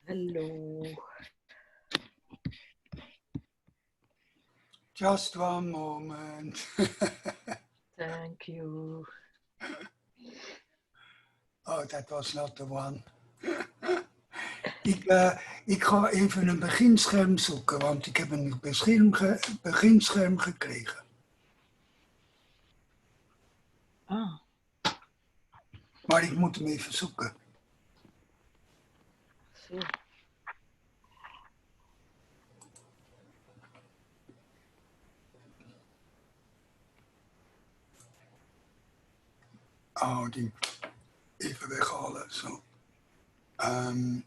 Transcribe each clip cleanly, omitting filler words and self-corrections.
Hallo. Just one moment. Thank you. Oh, that was not the one. Ik ga even een beginscherm zoeken, want ik heb een beginscherm gekregen. Ah. Maar ik moet hem even zoeken. Zo. Oh, die even weghalen. Zo. En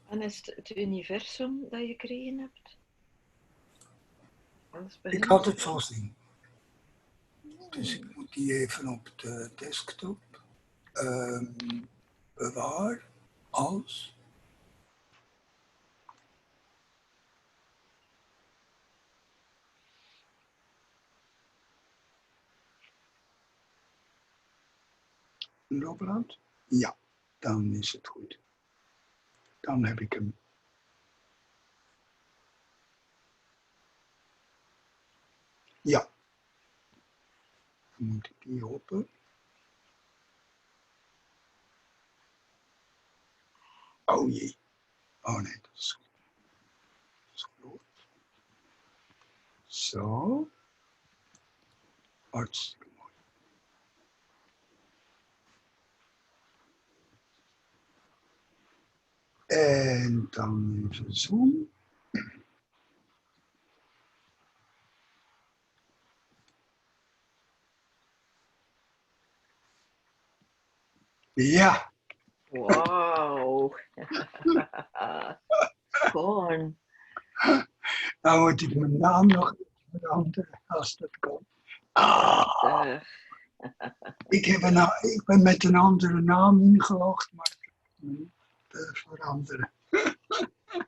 is het universum dat je gekregen hebt? Ik had het voorzien. Dus ik moet die even op de desktop. Bewaar als. Loopland? Ja, dan is het goed. Dan heb ik hem. Ja. Dan moet ik die open. Oh jee. Oh nee, dat is goed. Dat is goed. Zo. Hartstikke mooi. En dan even zoom. Ja. Wauw. Schoon. Nou moet ik mijn naam nog veranderen als dat kan. Ah. Ik ben met een andere naam ingelogd, maar ik kan hem niet veranderen.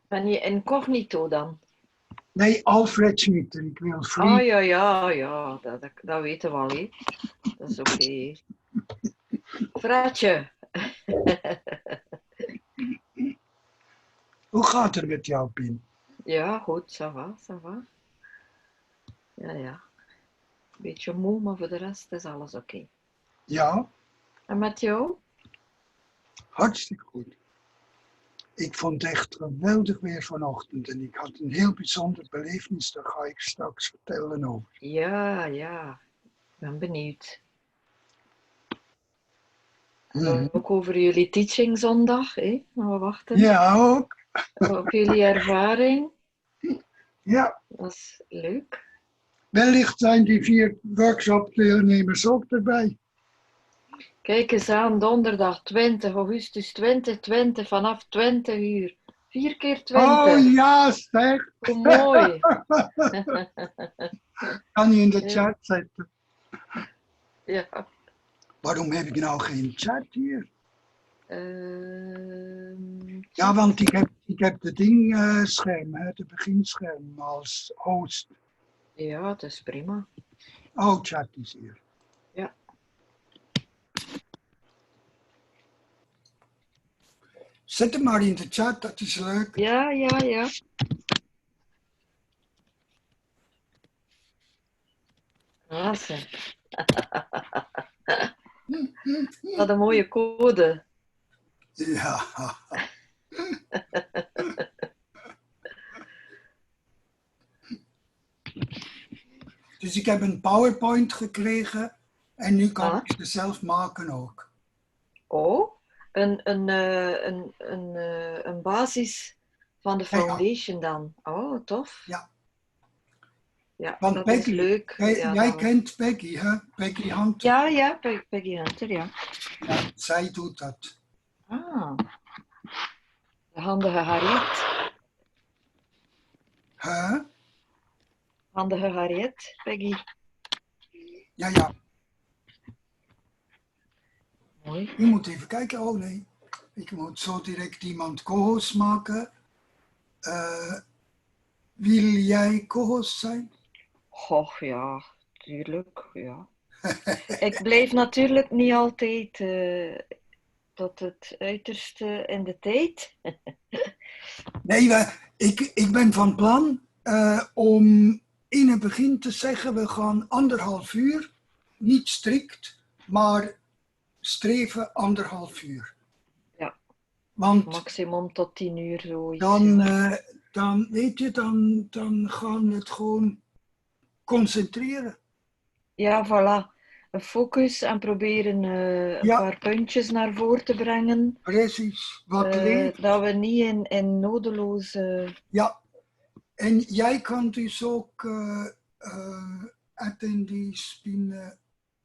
Ben je incognito dan? Nee, Alfred Schmitter. Ik wil free. Ja, dat weten we al, hè. Dat is oké. Fraatje. Hoe gaat het met jou, Pien? Ja, goed, ça va, ça va. Ja. Beetje moe, maar voor de rest is alles oké. Ja, En met jou? hartstikke goed. Ik vond het echt geweldig weer vanochtend en ik had een heel bijzonder belevenis, daar ga ik straks vertellen over. Ja, ik ben benieuwd. Ook over jullie teaching zondag, hè? Maar we wachten. Ja, ook. Op jullie ervaring. Ja. Dat is leuk. Wellicht zijn die 4 workshop-deelnemers ook erbij. Kijk eens aan, donderdag 20 augustus 2020 vanaf 20 uur. 4 keer 20. Oh ja, zeg. Hoe mooi. Kan je in de chat zetten. Ja. Waarom heb ik nou geen chat hier? Ja, want ik heb de dingscherm, het beginscherm als host. Ja, het is prima. Oh, chat is hier. Ja. Zet hem maar in de chat, dat is leuk. Ja. Awesome. Wat een mooie code. Ja. Dus ik heb een PowerPoint gekregen en nu kan ik ze zelf maken ook. Oh, een basis van de foundation dan. Oh, tof. Ja. Ja, Want dat Peggy, is leuk. jij kent Peggy, hè? Peggy Hunter. Ja, Peggy Hunter, ja. Ja, zij doet dat. Ah, de handige Harriet. Huh? Handige Harriet, Peggy. Ja. Mooi. Je moet even kijken. Oh nee, ik moet zo direct iemand co-host maken. Wil jij co-host zijn? Och ja, tuurlijk, ja. Ik blijf natuurlijk niet altijd tot het uiterste in de tijd. Nee, ik ben van plan om in het begin te zeggen, we gaan 1,5 uur. Niet strikt, maar streven 1,5 uur. Ja, Want maximum tot 10 uur zoiets. dan weet je, dan gaan we het gewoon concentreren. Ja, voilà. Een focus en proberen een Ja. paar puntjes naar voren te brengen. Precies, wat leeft. Dat we niet in nodeloze... Ja, en jij kan dus ook attendees binnen.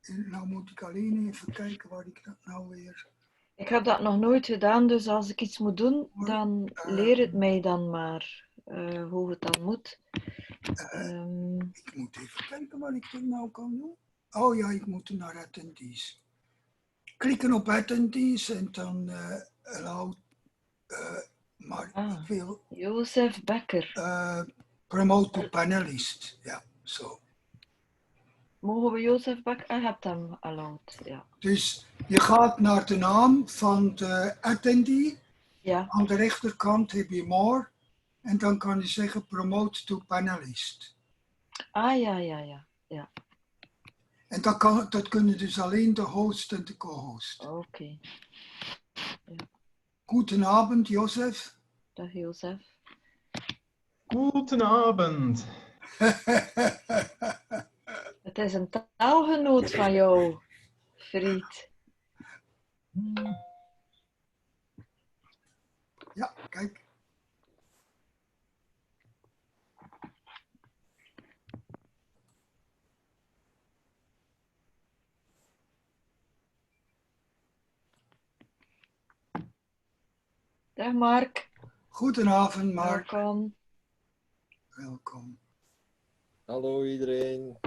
Nou moet ik alleen even kijken waar ik dat nou weer... Ik heb dat nog nooit gedaan, dus als ik iets moet doen, dan leer het mij dan maar hoe het dan moet. Ik moet even kijken wat ik er nou kan doen. Oh ja, ik moet naar attendees. Klikken op attendees en dan allow... maar ik wil... Jozef Becker. Promote to panelist. Ja, zo. Mogen we Jozef Becker? Je hebt hem allowed, ja. Dus je gaat naar de naam van de attendee. Ja. Aan de rechterkant heb je more. En dan kan je zeggen promote to panelist. Ah, ja. En dat kunnen dus alleen de host en de co-host. Oké. Ja. Goedenavond, Jozef. Dag, Jozef. Goedenavond. Het is een taalgenoot van jou, Fried. Ja, kijk. Dag, Mark. Goedenavond, Mark. Welkom. Welkom. Hallo iedereen.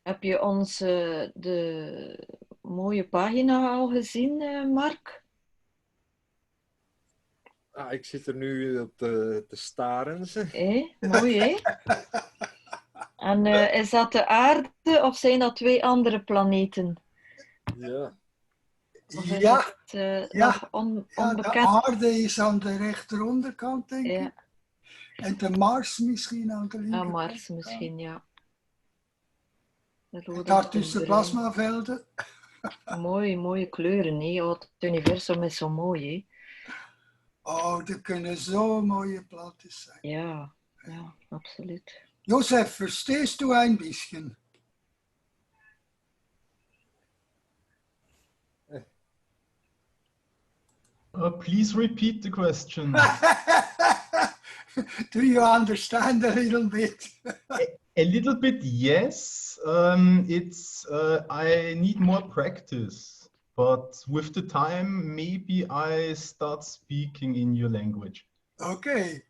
Heb je de mooie pagina al gezien, Mark? Ah, ik zit er nu op te staren. Mooi, hè? En is dat de aarde of zijn dat 2 andere planeten? Ja. Of is Ja, het nog onbekend? de aarde is aan de rechteronderkant, denk ik. Ja. En de Mars misschien aan de linkerkant. Mars misschien, ja. En daartussen plasmavelden. Mooie kleuren, hè? Oh, het universum is zo mooi, hè? Oh, er kunnen zo mooie platen zijn. Ja, absoluut. Jozef, verstehst du ein bisschen? Please repeat the question. Do you understand a little bit? A little bit, yes. I need more practice, but with the time, maybe I start speaking in your language. Okay.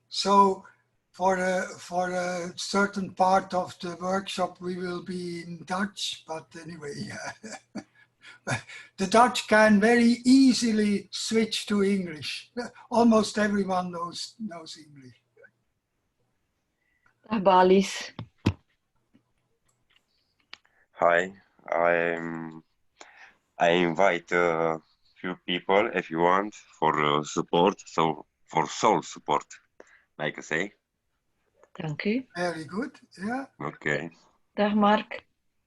So for a certain part of the workshop, we will be in Dutch, but anyway, the Dutch can very easily switch to English. Almost everyone knows English. Dag, Balis. Hi, I invite a few people if you want for support, so for soul support, like I say. Dank u. Very good, yeah. Okay. Dag, Mark.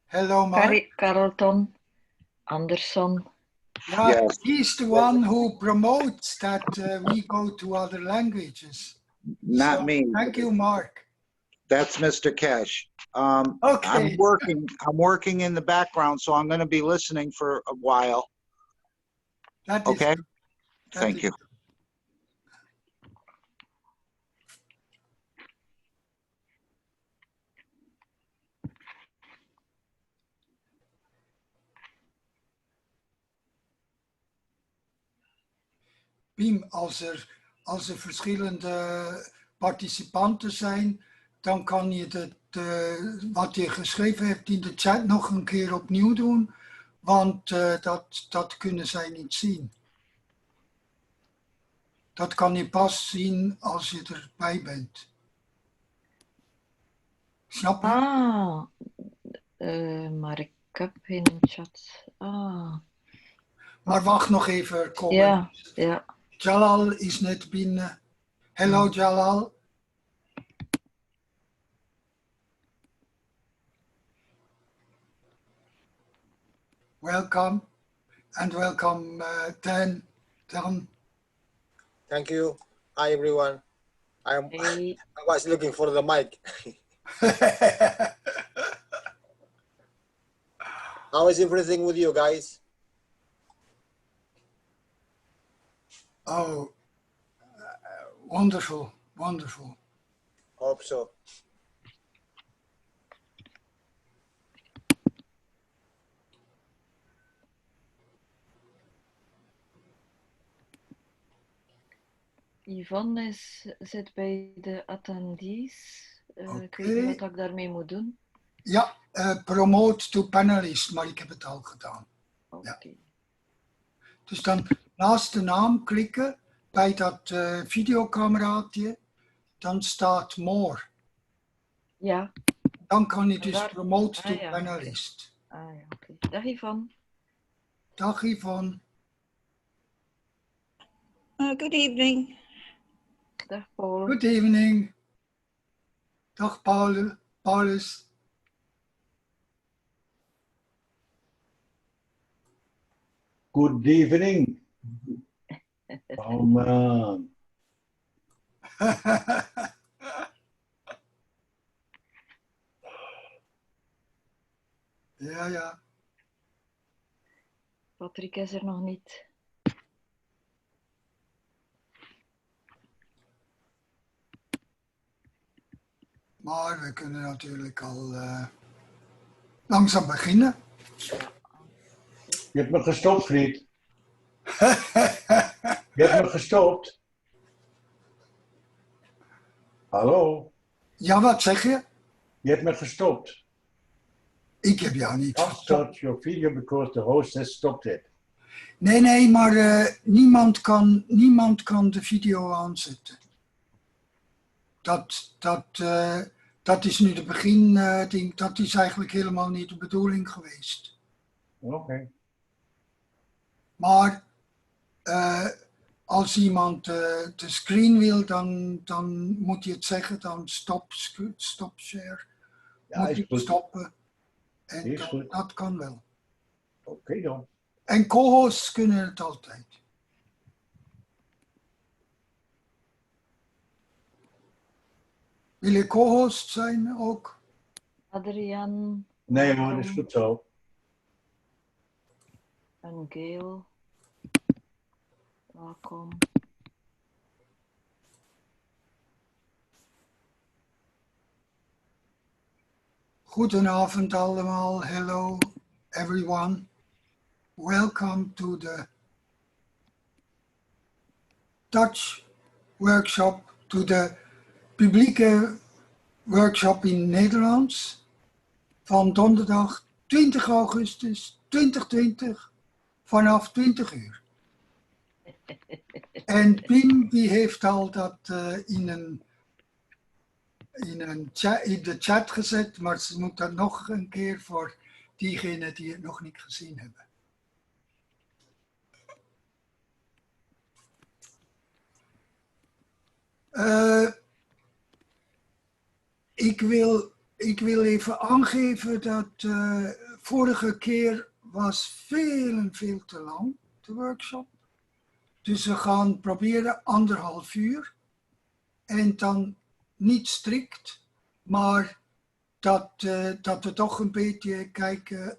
Hello, Mark. Carlton Anderson. Yeah, Yes. he's the one who promotes that we go to other languages. Not me. Thank you, Mark. That's Mr. Keshe. Okay. I'm working in the background, so I'm going to be listening for a while. That is Okay. good. Thank you. Piem, als er verschillende participanten zijn, dan kan je wat je geschreven hebt in de chat nog een keer opnieuw doen, want dat kunnen zij niet zien. Dat kan je pas zien als je erbij bent. Snap je? Ah, maar ik heb geen chat. Ah, Maar wacht nog even, komen. ja, ja. Jalal is net binnen. Hello Jalal. Welcome. And welcome Dan. Thank you. Hi, everyone. Hey. I was looking for the mic. How is everything with you guys? Oh, wonderful, wonderful. Hope so. Yvonne zit bij de attendees. Ik weet niet wat ik daarmee moet doen. Ja, promote to panelist, maar ik heb het al gedaan. Okay. Ja. Dus dan naast de naam klikken bij dat videocameraatje, dan staat more. Ja. Dan kan je En dus daar... promote to ja, panelist. Okay. Ah ja, oké. Okay. Dag Yvonne. Dag Yvonne. Good evening. Dag Paul. Good evening. Dag Paulus. Good evening. Oh man. Ja, ja. Patrick is er nog niet. Maar we kunnen natuurlijk al langzaam beginnen. Je hebt me gestopt, vriend. Je hebt me gestopt. Hallo? Ja, wat zeg je? Je hebt me gestopt. Ik heb jou niet gestopt. Start your video because the host has stopped it. Nee, maar niemand kan de video aanzetten. Dat is nu de begin-ding. Dat is eigenlijk helemaal niet de bedoeling geweest. Oké. Maar als iemand de screen wil, dan moet je het zeggen. Dan stop share. Ja, moet je stoppen. En goed. Dat kan wel. Oké dan. En co-hosts kunnen het altijd. Wil je co-host zijn ook? Adriaan. Nee hoor, dat is goed zo. En Gail. Welkom. Goedenavond allemaal. Hello everyone. Welcome to the Dutch workshop, to de publieke workshop in Nederlands van donderdag 20 augustus 2020 vanaf 20 uur. En Pim die heeft al dat in de chat gezet, maar ze moet dat nog een keer voor diegenen die het nog niet gezien hebben. Ik wil even aangeven dat vorige keer was veel te lang, de workshop. Dus we gaan proberen 1,5 uur. En dan niet strikt, maar dat we toch een beetje kijken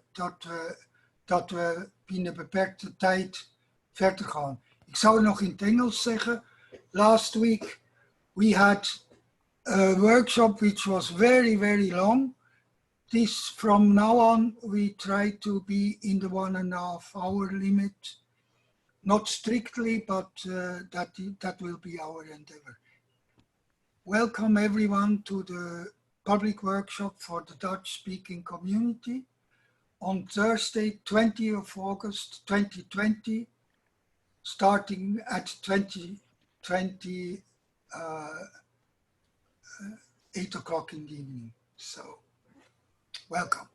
dat we binnen beperkte tijd verder gaan. Ik zou nog in het Engels zeggen, last week we had a workshop which was very long. From now on we try to be in the 1.5 hour limit. Not strictly, but that will be our endeavor. Welcome everyone to the public workshop for the Dutch-speaking community on Thursday, 20th of August 2020, starting at 8 o'clock in the evening. So, welcome.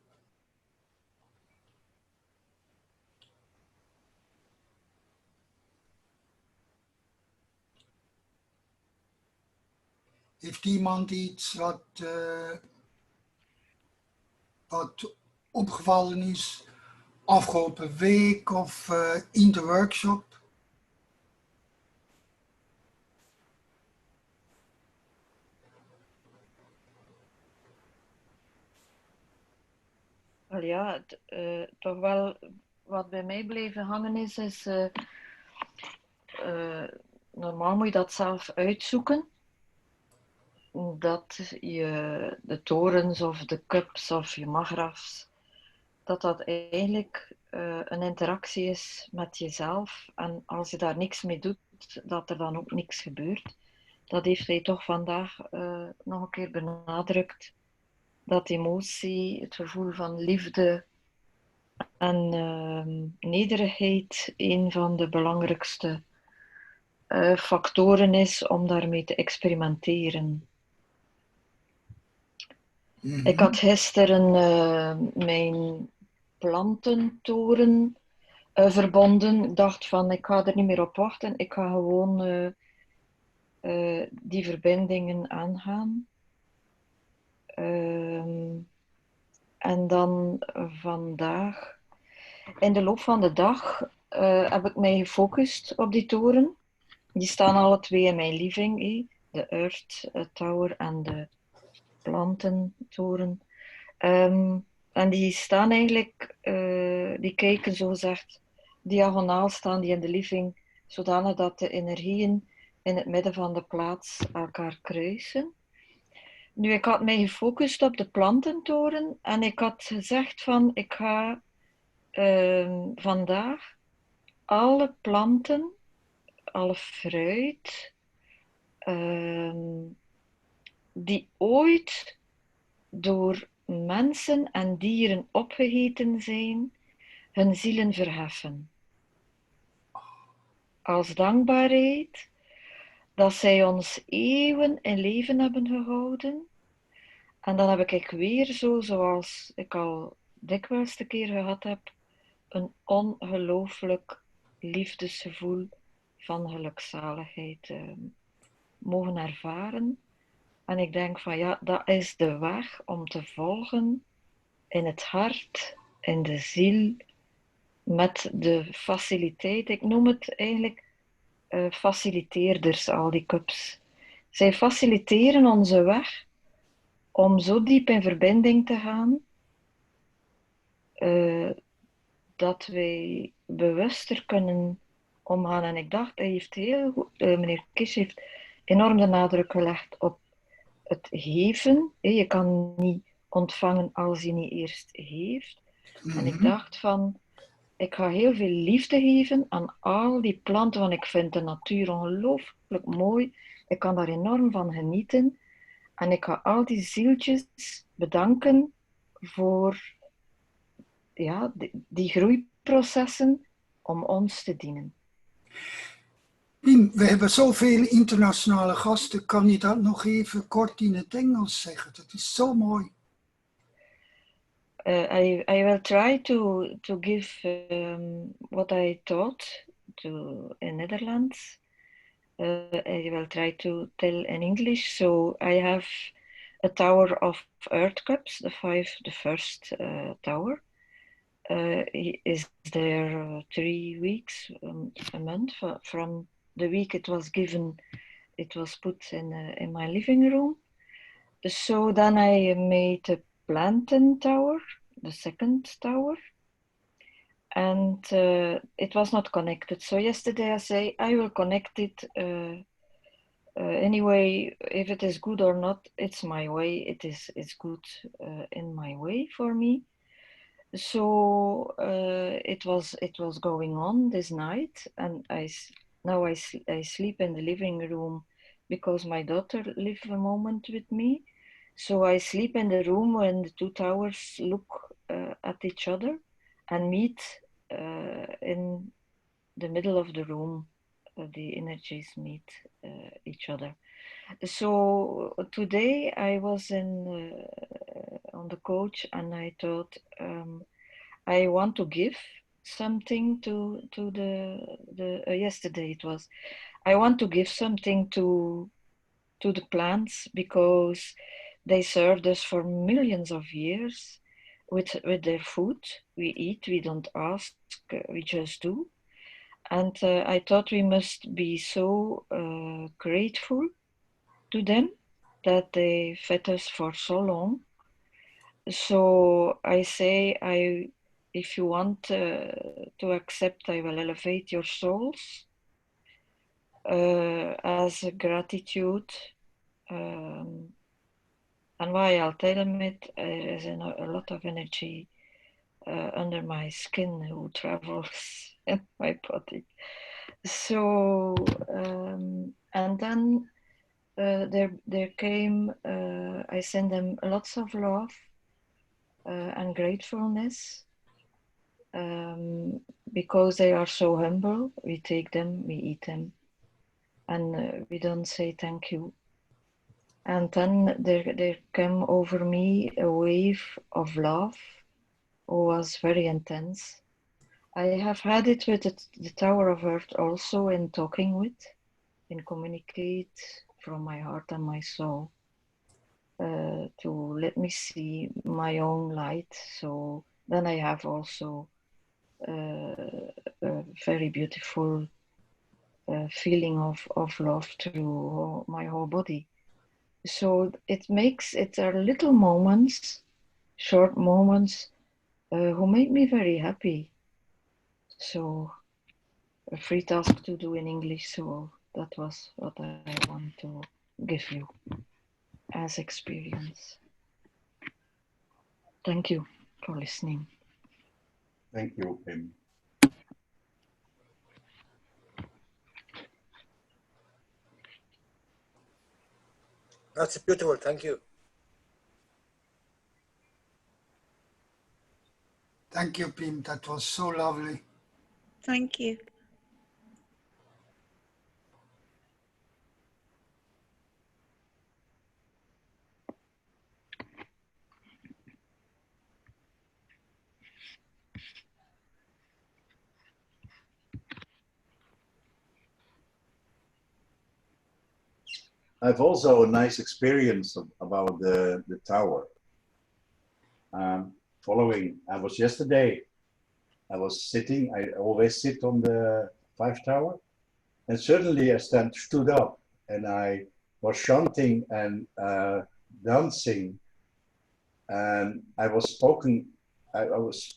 Heeft iemand iets wat opgevallen is afgelopen week of in de workshop? Wel ja, toch wel wat bij mij bleven hangen is normaal moet je dat zelf uitzoeken. Dat je de torens of de cups of je magrafs, dat eigenlijk een interactie is met jezelf. En als je daar niks mee doet, dat er dan ook niks gebeurt. Dat heeft hij toch vandaag nog een keer benadrukt. Dat emotie, het gevoel van liefde en nederigheid een van de belangrijkste factoren is om daarmee te experimenteren. Mm-hmm. Ik had gisteren mijn plantentoren verbonden. Ik dacht van, ik ga er niet meer op wachten. Ik ga gewoon die verbindingen aangaan. En dan vandaag, in de loop van de dag, heb ik mij gefocust op die toren. Die staan alle twee in mijn living, de Earth Tower en de plantentoren. En die staan eigenlijk, die kijken zogezegd diagonaal staan die in de living, zodanig dat de energieën in het midden van de plaats elkaar kruisen. Nu, ik had mij gefocust op de plantentoren en ik had gezegd van, ik ga vandaag alle planten, alle fruit, die ooit door mensen en dieren opgegeten zijn, hun zielen verheffen. Als dankbaarheid dat zij ons eeuwen in leven hebben gehouden. En dan heb ik weer zo, zoals ik al dikwijls de keer gehad heb, een ongelooflijk liefdesgevoel van gelukzaligheid mogen ervaren. En ik denk van ja, dat is de weg om te volgen in het hart, in de ziel, met de faciliteit. Ik noem het eigenlijk faciliteerders, al die cups. Zij faciliteren onze weg om zo diep in verbinding te gaan, dat wij bewuster kunnen omgaan. En ik dacht, hij heeft heel goed, meneer Keshe heeft enorm de nadruk gelegd op het geven. Je kan niet ontvangen als je niet eerst geeft. En ik dacht van, ik ga heel veel liefde geven aan al die planten, want ik vind de natuur ongelooflijk mooi. Ik kan daar enorm van genieten. En ik ga al die zieltjes bedanken voor ja, die groeiprocessen om ons te dienen. Pien, we hebben zoveel internationale gasten. Kan je dat nog even kort in het Engels zeggen? Dat is zo mooi. I will try to give what I taught in Netherlands. I will try to tell in English. So I have a tower of earth cups, the first tower. He is there 3 weeks, a month from the week it was given. It was put in my living room. So then I made a plantain tower, the second tower, and it was not connected. So yesterday I say I will connect it anyway. If it is good or not, it's my way. It's good in my way for me. So it was going on this night, and now I sleep in the living room because my daughter lives a moment with me. So I sleep in the room when the two towers look at each other and meet in the middle of the room. The energies meet each other. So today I was on the coach and I thought I want to give something to the yesterday it was. I want to give something to the plants because they served us for millions of years with their food. We eat, we don't ask, we just do. And I thought we must be so grateful to them that they fed us for so long. So I say, if you want to accept, I will elevate your souls as a gratitude. And why I'll tell them it, there is a lot of energy under my skin who travels in my body. So, and then there came, I send them lots of love and gratefulness because they are so humble. We take them, we eat them, and we don't say thank you. And then there came over me a wave of love, was very intense. I have had it with the Tower of Earth also in talking with, in communicate from my heart and my soul to let me see my own light. So then I have also a very beautiful feeling of love through my whole body. So it are little moments, short moments, who make me very happy. So a free task to do in English, so that was what I want to give you as experience. Thank you for listening. Thank you, Pim. That's beautiful. Thank you. Thank you, Pim. That was so lovely. Thank you. I've also a nice experience about the tower. I was yesterday, I was sitting, I always sit on the 5 tower, and suddenly I stood up and I was chanting and dancing, and I was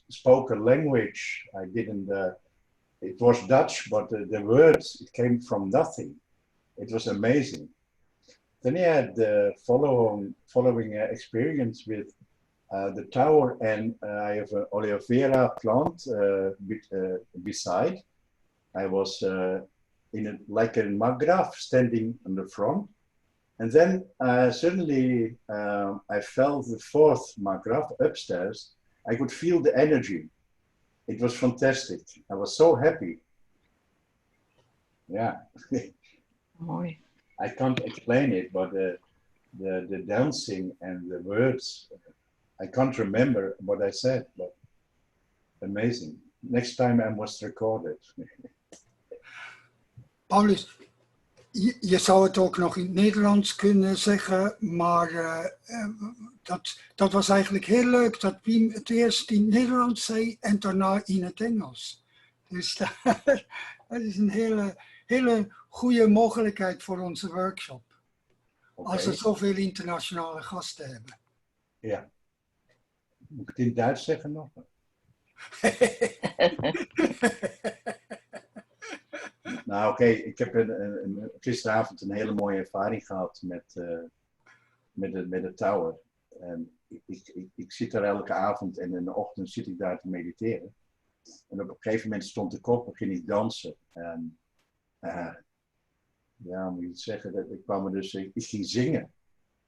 spoke a language I didn't, it was Dutch, but the words, it came from nothing. It was amazing. Then I had the following experience with the tower, and I have an aloe vera plant beside. I was like a magraf standing on the front, and then suddenly I felt the 4th magraf upstairs. I could feel the energy. It was fantastic. I was so happy. Yeah. I can't explain it, but the dancing and the words, I can't remember what I said, but amazing. Next time I must record it. Paulus, je zou het ook nog in het Nederlands kunnen zeggen, maar dat was eigenlijk heel leuk dat Pim het eerst in het Nederlands zei en daarna in het Engels. Dus dat is een hele goede mogelijkheid voor onze workshop. Okay. Als we zoveel internationale gasten hebben. Ja. Moet ik het in het Duits zeggen nog? Nou oké, ik heb gisteravond een hele mooie ervaring gehad met de tower. En ik zit daar elke avond en in de ochtend zit ik daar te mediteren. En op een gegeven moment stond de kop en ging ik dansen. En ja, moet je het zeggen, ik ging zingen.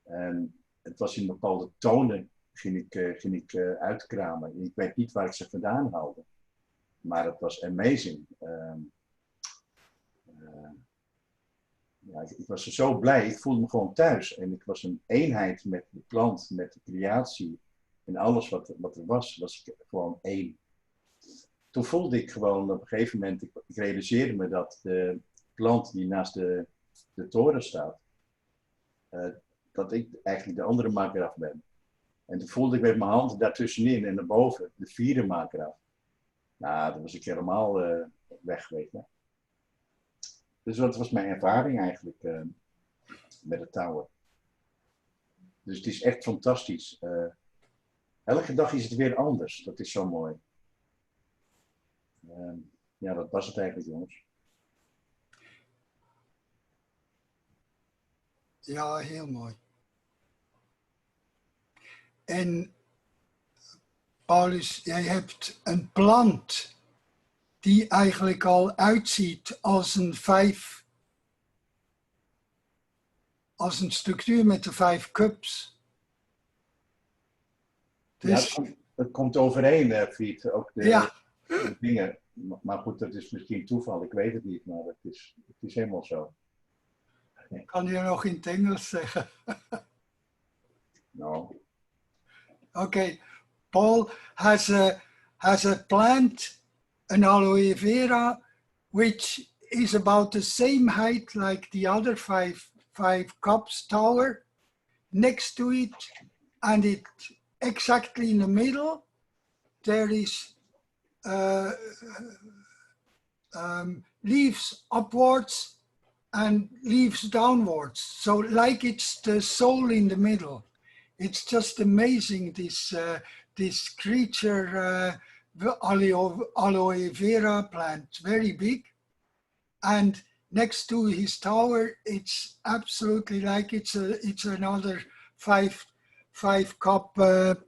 En het was in bepaalde tonen ging ik uitkramen. Ik weet niet waar ik ze vandaan haalde. Maar het was amazing. Ja, ik was zo blij. Ik voelde me gewoon thuis. En ik was een eenheid met de plant, met de creatie. En alles wat er was ik gewoon één. Toen voelde ik gewoon op een gegeven moment, ik realiseerde me dat de plant die naast de toren staat, dat ik eigenlijk de andere maker af ben. En toen voelde ik met mijn hand daartussenin en daarboven de vierde maker af. Nou, dan was ik helemaal weg, weet je. Dus dat was mijn ervaring eigenlijk met het touwen. Dus het is echt fantastisch. Elke dag is het weer anders. Dat is zo mooi. Ja, dat was het eigenlijk, jongens. Ja, heel mooi. En Paulus, jij hebt een plant die eigenlijk al uitziet als als een structuur met de 5 cups. Dus, ja, het komt overeen, Fried. Ook ja. de dingen. Maar goed, dat is misschien toeval. Ik weet het niet, maar het is helemaal zo. Ik kan je nog in het Engels zeggen. No. Okay, Paul has a plant, an aloe vera, which is about the same height like the other five cups tower. Next to it, and it exactly in the middle, there is leaves upwards and leaves downwards. So like it's the soul in the middle. It's just amazing, this creature, aloe vera plant, very big. And next to his tower, it's absolutely like it's another five cup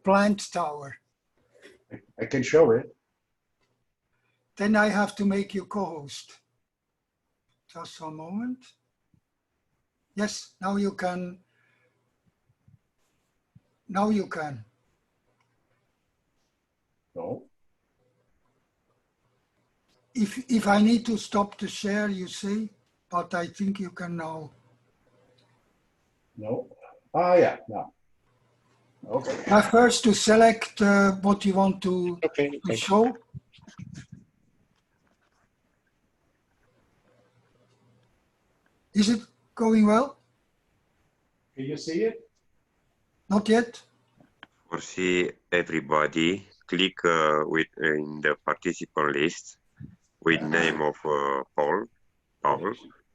plant tower. I can show it. Then I have to make you co-host. Just a moment. Yes, now you can. Now you can. No. If I need to stop the share, you say, but I think you can now. No. Ah, yeah. No. Okay. Now first to select what you want to show. Is it going well? Can you see it? Not yet. For see everybody, click in the participant list with name of Paul.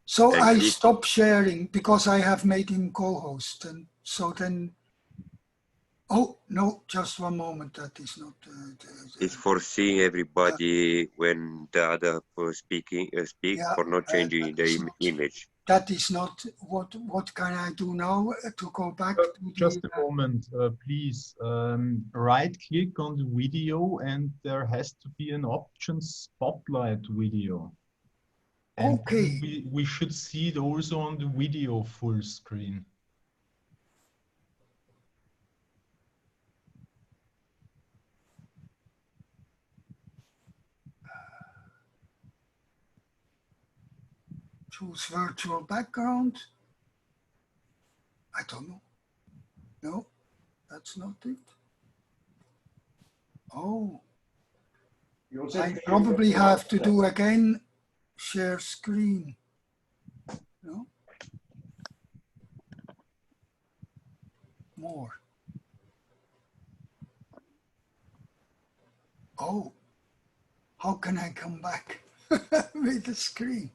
So I click. stop sharing because I have made him co-host, and so then. Oh no! Just one moment. That is not. It's for seeing everybody when the other speak Yeah, for not changing the image. That is not what can I do now to go back to just a moment, please. Right click on the video and there has to be an option spotlight video. And okay. We should see it also on the video full screen. Choose virtual background. I don't know. No, that's not it. Oh, I probably have to do again share screen. No? More. Oh, how can I come back with the screen?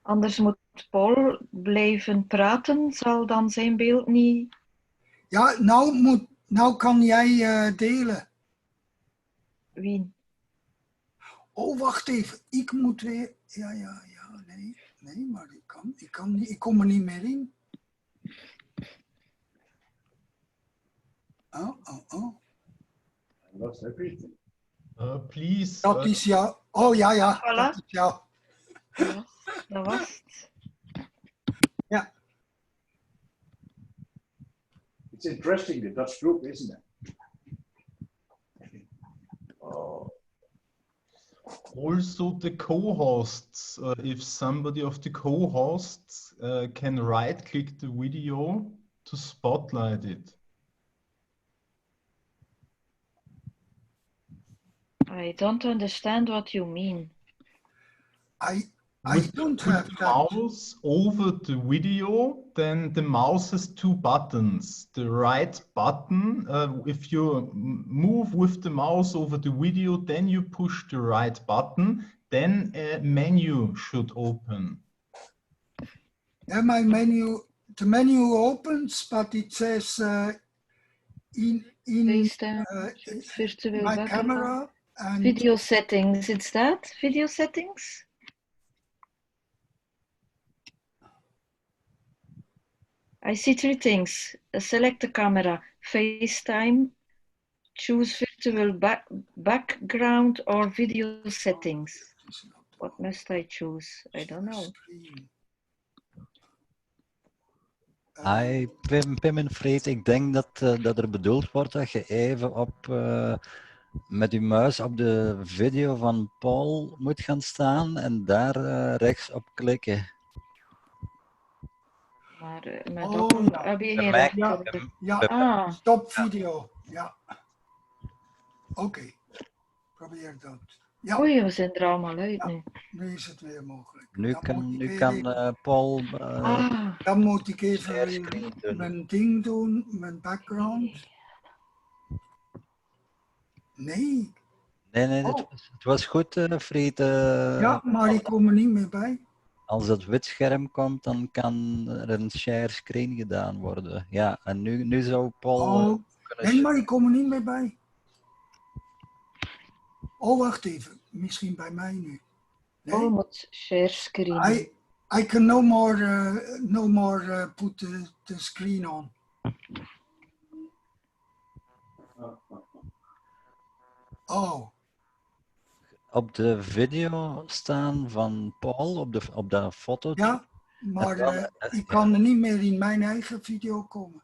Anders moet Paul blijven praten, zal dan zijn beeld niet... Ja, nou kan jij delen. Wie? Oh, wacht even. Ik moet weer... Ja, nee, maar ik kom er niet meer in. Oh. That's everything. Please. Dat is jou. Oh, ja, Voilà. dat is jou. Dat was het. Ja. it's interesting, the Dutch group, isn't it? Also the co-hosts, if somebody of the co-hosts can right-click the video to spotlight it. I don't understand what you mean. I don't have Put the that. mouse over the video, then the mouse has two buttons. The right button, if you move with the mouse over the video, then you push the right button, then a menu should open. Yeah, my menu, the menu opens, but it says in virtual my background. camera and Video settings, it's that? Video settings? I see three things. Select the camera, FaceTime, choose virtual background or video settings. What must I choose? I don't know. Pim en Freet, ik denk dat er bedoeld wordt dat je even met je muis op de video van Paul moet gaan staan en daar rechts op klikken. Maar dat heb je geen rechter. Ja, stop video. Ja. Oké, probeer dat. Ja. Oei, we zijn er allemaal uit nu. Nu is het weer mogelijk. Nu kan Paul... Dan moet ik even mijn ding doen, mijn background. Nee. Nee, het was goed, Friet. Ja, maar ik kom er niet meer bij. Als het wit scherm komt, dan kan er een share screen gedaan worden. Ja, en nu zou Paul... Nee, maar ik kom er niet meer bij. Oh, wacht even. Misschien bij mij nu. Nee? Oh, moet share screen. I can no more put the screen on. Oh. Op de video staan van Paul, op dat foto. Ja, maar ik kan er niet meer in mijn eigen video komen.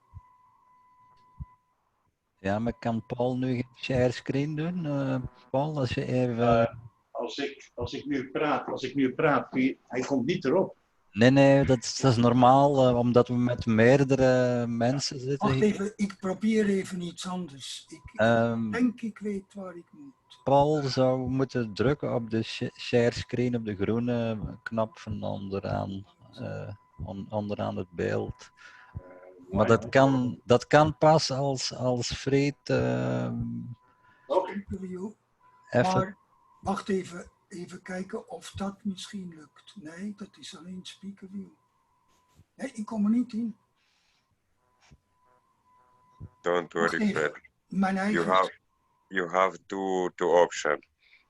Ja, maar kan Paul nu geen share screen doen? Paul, als je even... Als ik nu praat, hij komt niet erop. Nee, dat is normaal, omdat we met meerdere mensen zitten. Wacht even, ik probeer even iets anders. Ik denk ik weet waar ik moet. Paul zou moeten drukken op de share screen, op de groene knop van onderaan het beeld. Maar dat kan pas als Freet Maar wacht even kijken of dat misschien lukt. Nee, dat is alleen speaker view. Nee, ik kom er niet in. Don't worry, Fred. Mijn eigen... You have two options.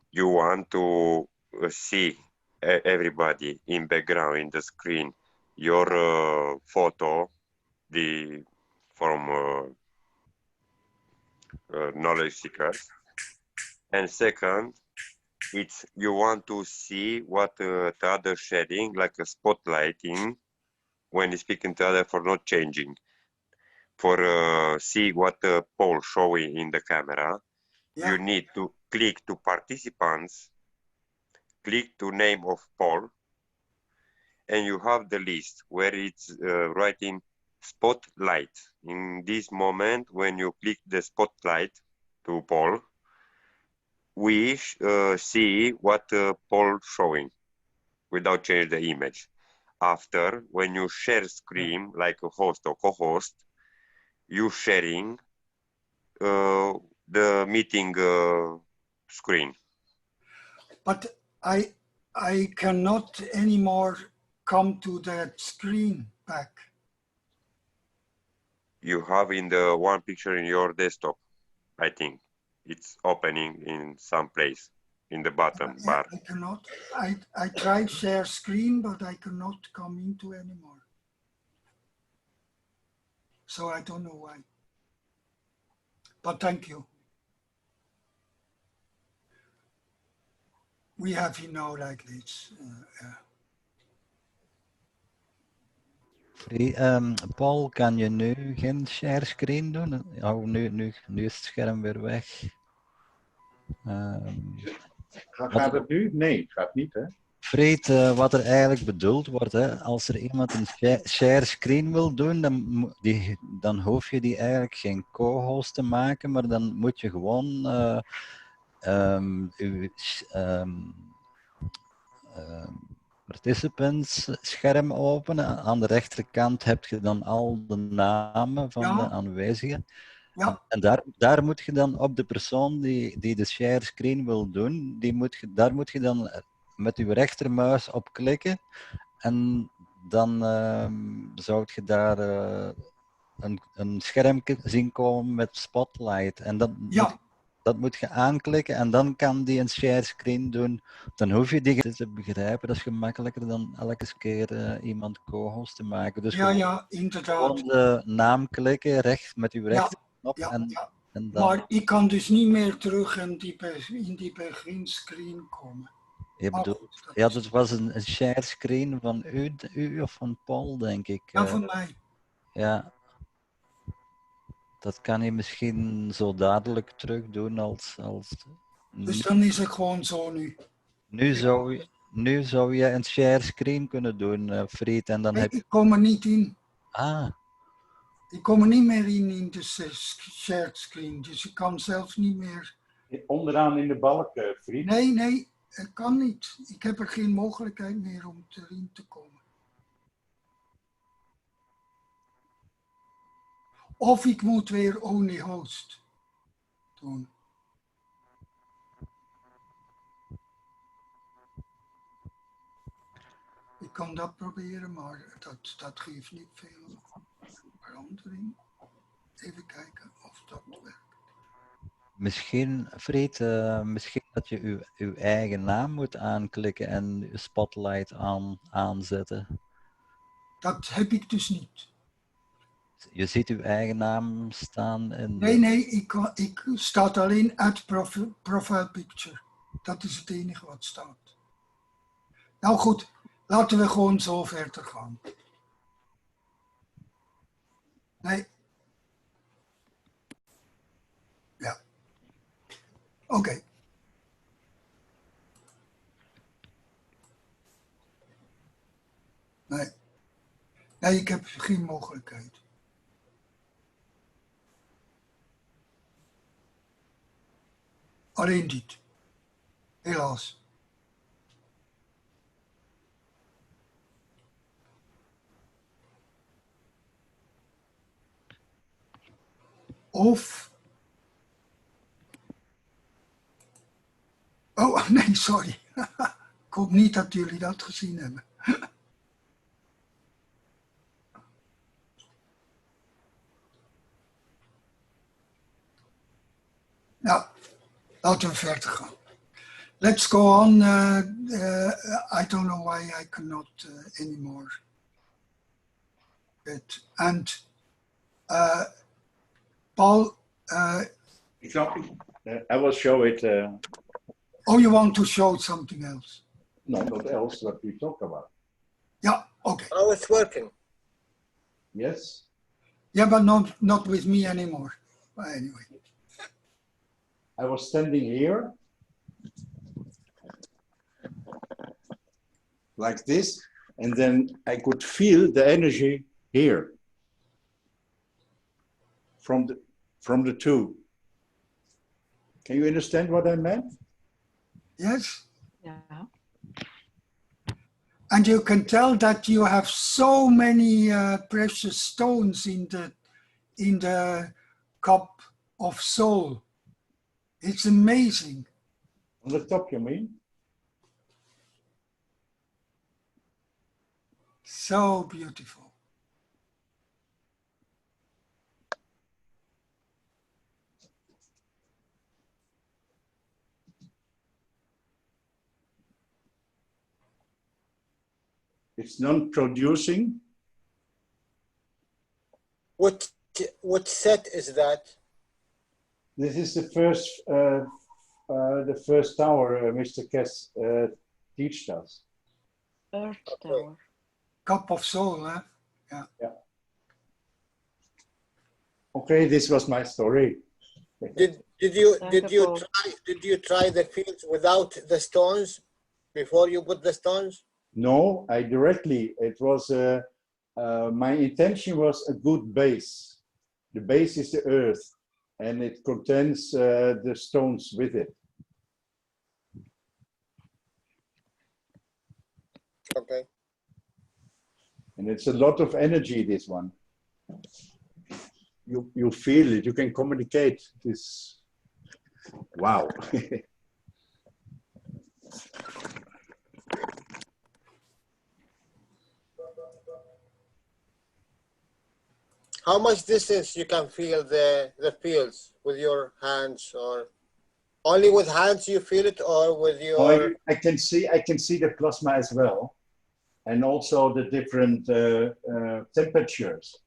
You want to see everybody in background in the screen, your photo, from knowledge seekers, and second, it's you want to see what the other sharing, like a spotlighting, when you speaking to other for not changing, for see what the Paul showing in the camera. Yeah. You need to click to participants, click to name of Paul, and you have the list where it's writing spotlight. In this moment, when you click the spotlight to Paul, we see what Paul showing without changing the image. After, when you share screen, like a host or co-host, you sharing the meeting screen. But I cannot anymore come to that screen back. You have in the one picture in your desktop, I think. It's opening in some place in the bottom bar. I cannot. I tried share screen, but I cannot come into anymore. So I don't know why. But thank you. We have like this. Paul, kan je nu geen share screen doen? Oh, nu is het scherm weer weg. Gaat het nu? Nee, het gaat niet, hè? Fred, wat er eigenlijk bedoeld wordt, hè, als er iemand een share screen wil doen, dan hoef je die eigenlijk geen co-host te maken, maar dan moet je gewoon uw participants scherm openen. Aan de rechterkant heb je dan al de namen van de aanwezigen. Ja. En daar moet je dan op de persoon die de share screen wil doen, daar moet je dan met je rechtermuis op klikken en dan zou je daar een scherm zien komen met spotlight en dat moet je aanklikken en dan kan die een share screen doen. Dan hoef je die te begrijpen, dat is gemakkelijker dan elke keer iemand co-host te maken. Dus ja, inderdaad. Gewoon de naam klikken met uw rechterknop en dan... Maar ik kan dus niet meer terug in die beginscreen komen. Je bedoelt, ja, dat was een share screen van u of van Paul, denk ik. Ja, van mij. Ja. Dat kan je misschien zo dadelijk terug doen als... Dus dan is het gewoon zo nu. Nu zou je een share screen kunnen doen, Fried, en dan heb je... Ik kom er niet in. Ah. Ik kom er niet meer in de shared screen, dus ik kan zelfs niet meer... Onderaan in de balk, Fried? Nee, het kan niet. Ik heb er geen mogelijkheid meer om erin te komen. Of ik moet weer only host doen. Ik kan dat proberen, maar dat geeft niet veel verandering. Even kijken of dat werkt. Misschien, Fried, misschien dat je uw eigen naam moet aanklikken en spotlight aanzetten. Dat heb ik dus niet. Je ziet uw eigen naam staan in... Nee, ik staat alleen at profile picture. Dat is het enige wat staat. Nou goed, laten we gewoon zo verder gaan. Nee. Ja. Oké. Nee, ik heb geen mogelijkheid. Alleen dit. Helaas. Of... Oh, nee, sorry. Ik hoop niet dat jullie dat gezien hebben. Nou, laten we verder gaan. Let's go on. I don't know why I cannot anymore. And Paul... I will show it. Oh, you want to show something else? No, not else, what we talked about. Yeah, okay. Oh, it's working. Yes? Yeah, but not with me anymore. But anyway. I was standing here, like this, and then I could feel the energy here, from the two. Can you understand what I meant? Yes. Yeah. And you can tell that you have so many precious stones in the cup of soul. It's amazing. On the top, you mean? So beautiful. It's non-producing. What set is that? This is the first tower Mr. Keshe teaches us. Earth tower. Cup of soul, huh? Yeah. Okay, this was my story. Did you try the fields without the stones before you put the stones? No, I directly. It was my intention was a good base. The base is the earth, and it contains the stones with it. Okay. And it's a lot of energy, this one. You feel it, you can communicate this. Wow. How much distance you can feel the fields with your hands, or only with hands you feel it, or with your? Oh, I can see the plasma as well, and also the different temperatures.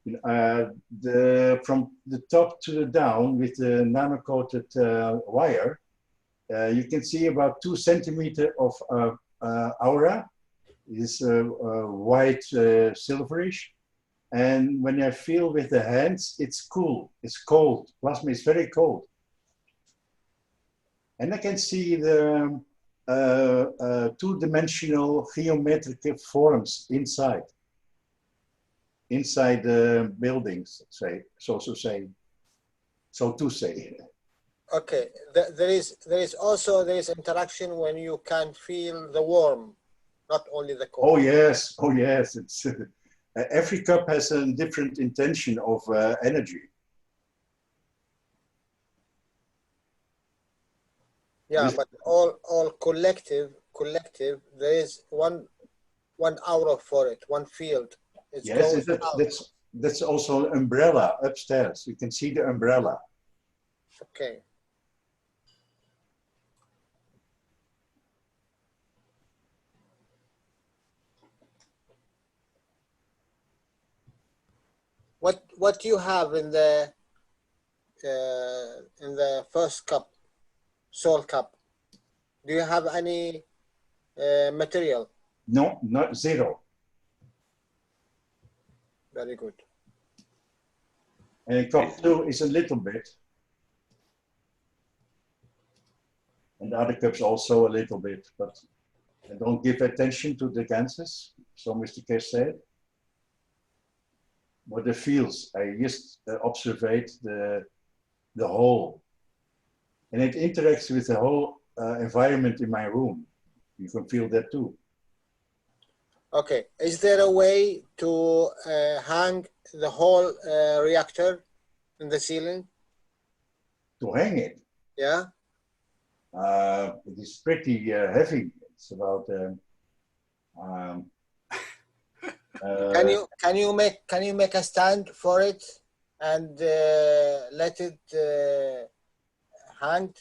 From the top to the down with the nano-coated wire, you can see about 2 centimeters of aura. Is white silverish, and when I feel with the hands, it's cool, it's cold. Plasma is very cold, and I can see the two-dimensional geometric forms inside the buildings, so to say. Okay, there is also interaction when you can feel the warm, not only the cold. Oh yes, it's every cup has a different intention of energy. Yeah, but all collective, there is one aura for it, one field. It Yes, goes out. that's also an umbrella upstairs. You can see the umbrella. Okay. What you have in the first cup, soul cup? Do you have any material? No, not zero. Very good. And cup 2 is a little bit. And the other cups also a little bit, but I don't give attention to the ganses, so Mr. Keshe said. What the feels, I just observe the whole. And it interacts with the whole environment in my room. You can feel that too. Okay, is there a way to hang the whole reactor in the ceiling? To hang it? Yeah. It is pretty heavy. It's about. Can you make a stand for it and let it hang,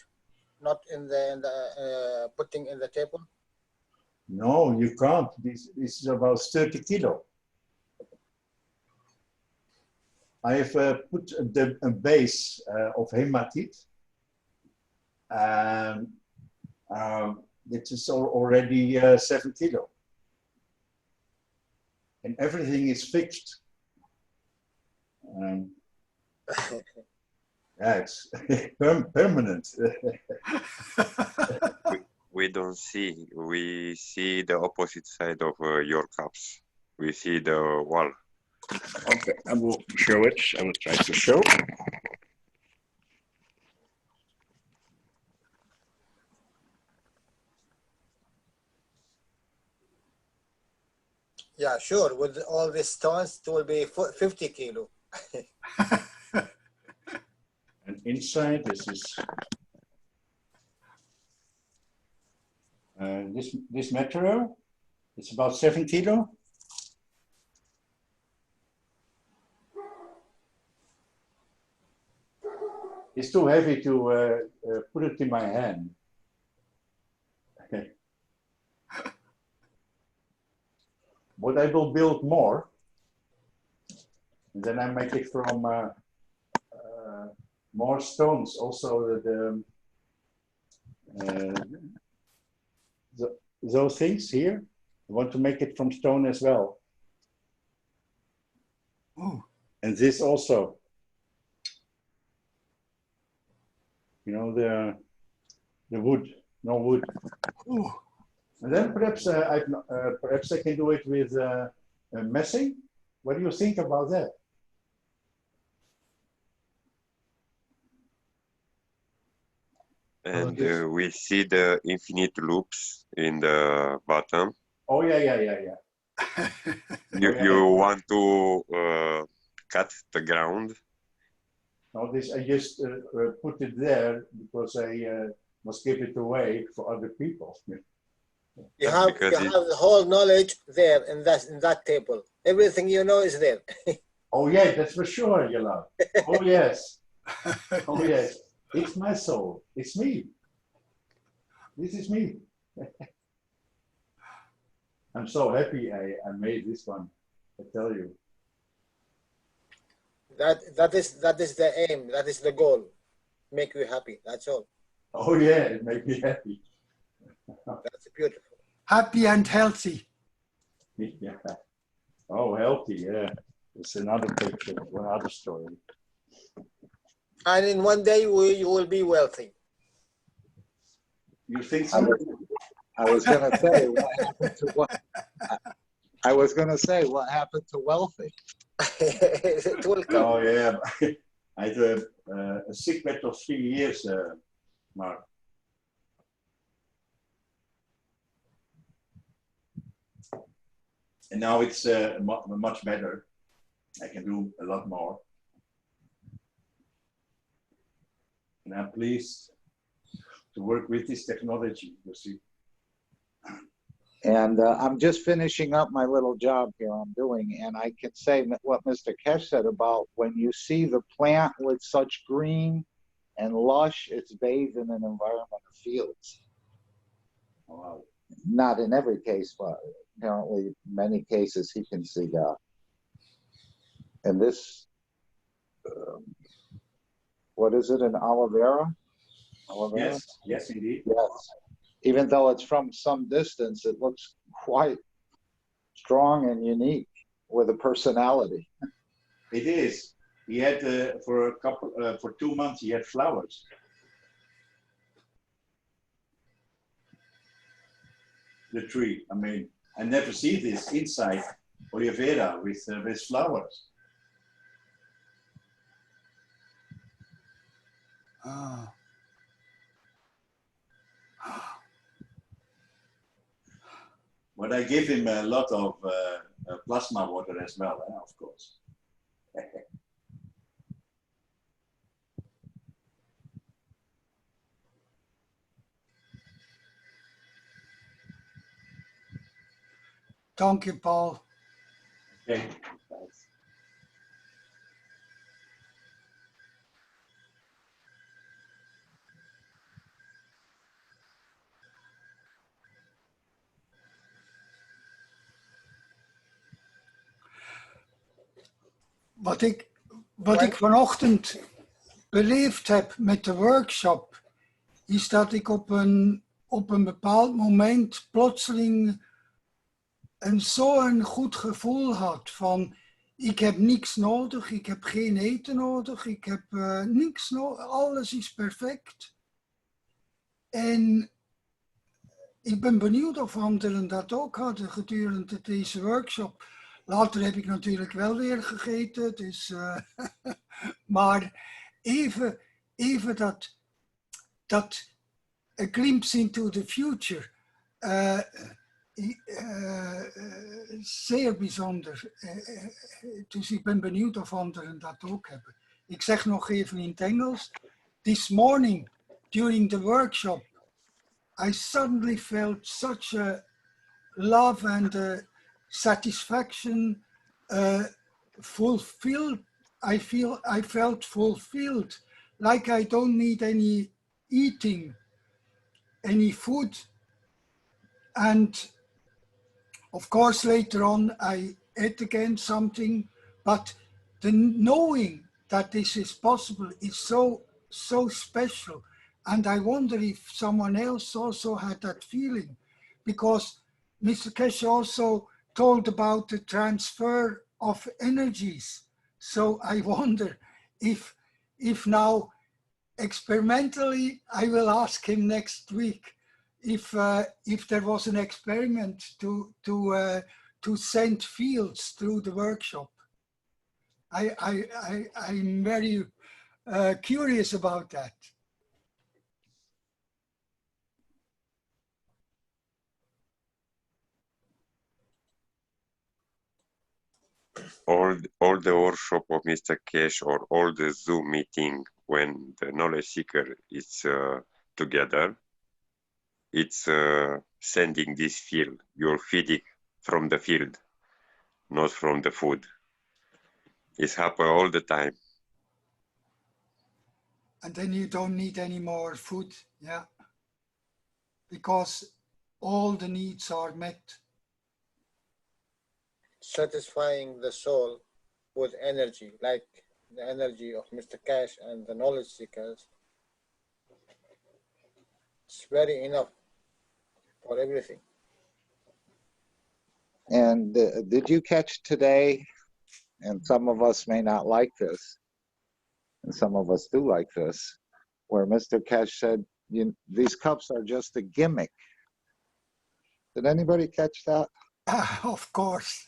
not in the putting in the table? No, you can't. This is about 30 kilo. I have put a base of hematite. It is already 7 kilo. And everything is fixed. Yeah, it's permanent. We don't see. We see the opposite side of your cups. We see the wall. Okay, I will show it. I will try to show. Yeah, sure. With all these stones, it will be 50 kilo. And inside this is this material. It's about 7 kilo. It's too heavy to put it in my hand. But I will build more. And then I make it from more stones. Also those things here. I want to make it from stone as well. Oh. And this also. You know, the wood, no wood. Oh. And then perhaps perhaps I can do it with messing. What do you think about that? And we see the infinite loops in the bottom. Oh yeah. You want to cut the ground? No, this I just put it there because I must give it away for other people. You have the whole knowledge there in that table. Everything you know is there. Oh yeah, that's for sure, Yala. Oh yes. Oh yes. It's my soul. It's me. This is me. I'm so happy I made this one. I tell you. That is the aim. That is the goal. Make you happy. That's all. Oh yeah, it makes me happy. That's beautiful. Happy and healthy. Yeah. Oh, healthy. Yeah. It's another picture, another story. And in one day you will be wealthy. You think so? I was going to say what happened to what? I was going to say what happened to wealthy. It will come. Oh yeah, I had a sick bed of 3 years, Mark. And now it's much better. I can do a lot more. And I'm pleased to work with this technology, you see. And I'm just finishing up my little job here I'm doing, and I can say what Mr. Keshe said about when you see the plant with such green and lush, it's bathed in an environment of fields. Wow. Not in every case, but apparently many cases he can see that. And this, what is it, an aloe vera? Yes, yes indeed. Yes. Even though it's from some distance, it looks quite strong and unique with a personality. It is. He had for 2 months. He had flowers. The tree. I mean, I never see this inside aloe vera with flowers. Ah. But I give him a lot of plasma water as well, of course. Dank je, Paul. Okay, thanks. Wat ik vanochtend beleefd heb met de workshop, is dat ik op een bepaald moment plotseling zo'n goed gevoel had van ik heb niks nodig, ik heb geen eten nodig, ik heb niks nodig, alles is perfect. En ik ben benieuwd of anderen dat ook hadden gedurende deze workshop. Later heb ik natuurlijk wel weer gegeten, dus, maar even dat a glimpse into the future, zeer bijzonder. Dus ik ben benieuwd of anderen dat ook hebben. Ik zeg nog even in het Engels. This morning, during the workshop, I suddenly felt such a love and satisfaction, fulfilled. I felt fulfilled, like I don't need any eating, any food. And of course, later on, I ate again something, but the knowing that this is possible is so special. And I wonder if someone else also had that feeling, because Mr. Keshe also told about the transfer of energies. So I wonder if now experimentally, I will ask him next week if there was an experiment to send fields through the workshop. I'm very curious about that. All the workshop of Mr. Keshe or all the Zoom meeting when the knowledge seeker is together, it's sending this field. You're feeding from the field, not from the food. It's happen all the time. And then you don't need any more food, yeah, because all the needs are met. Satisfying the soul with energy, like the energy of Mr. Keshe and the knowledge seekers. It's very enough for everything. And did you catch today, and some of us may not like this, and some of us do like this, where Mr. Keshe said, these cups are just a gimmick. Did anybody catch that? Of course.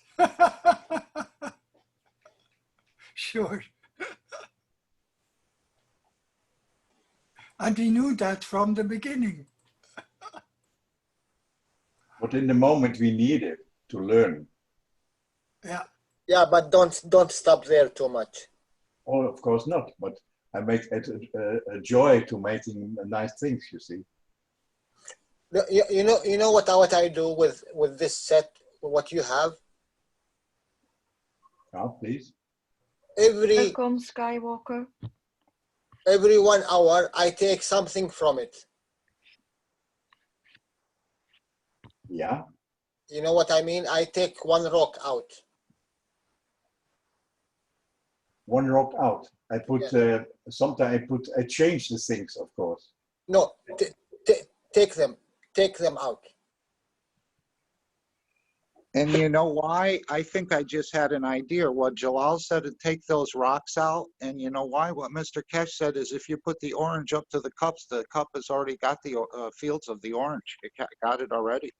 Sure. And he knew that from the beginning. But in the moment we need it to learn. Yeah. Yeah, but don't stop there too much. Oh, of course not. But I make it a joy to making nice things, you see. You know what I do with this set, what you have? Oh, please. Welcome, Skywalker. Every 1 hour, I take something from it. Yeah. You know what I mean? I take one rock out. One rock out. I put, sometimes I change the things, of course. No, take them out. And you know why? I think I just had an idea. What Jalal said to take those rocks out, and you know why? What Mr. Keshe said is if you put the orange up to the cup has already got the fields of the orange. It got it already.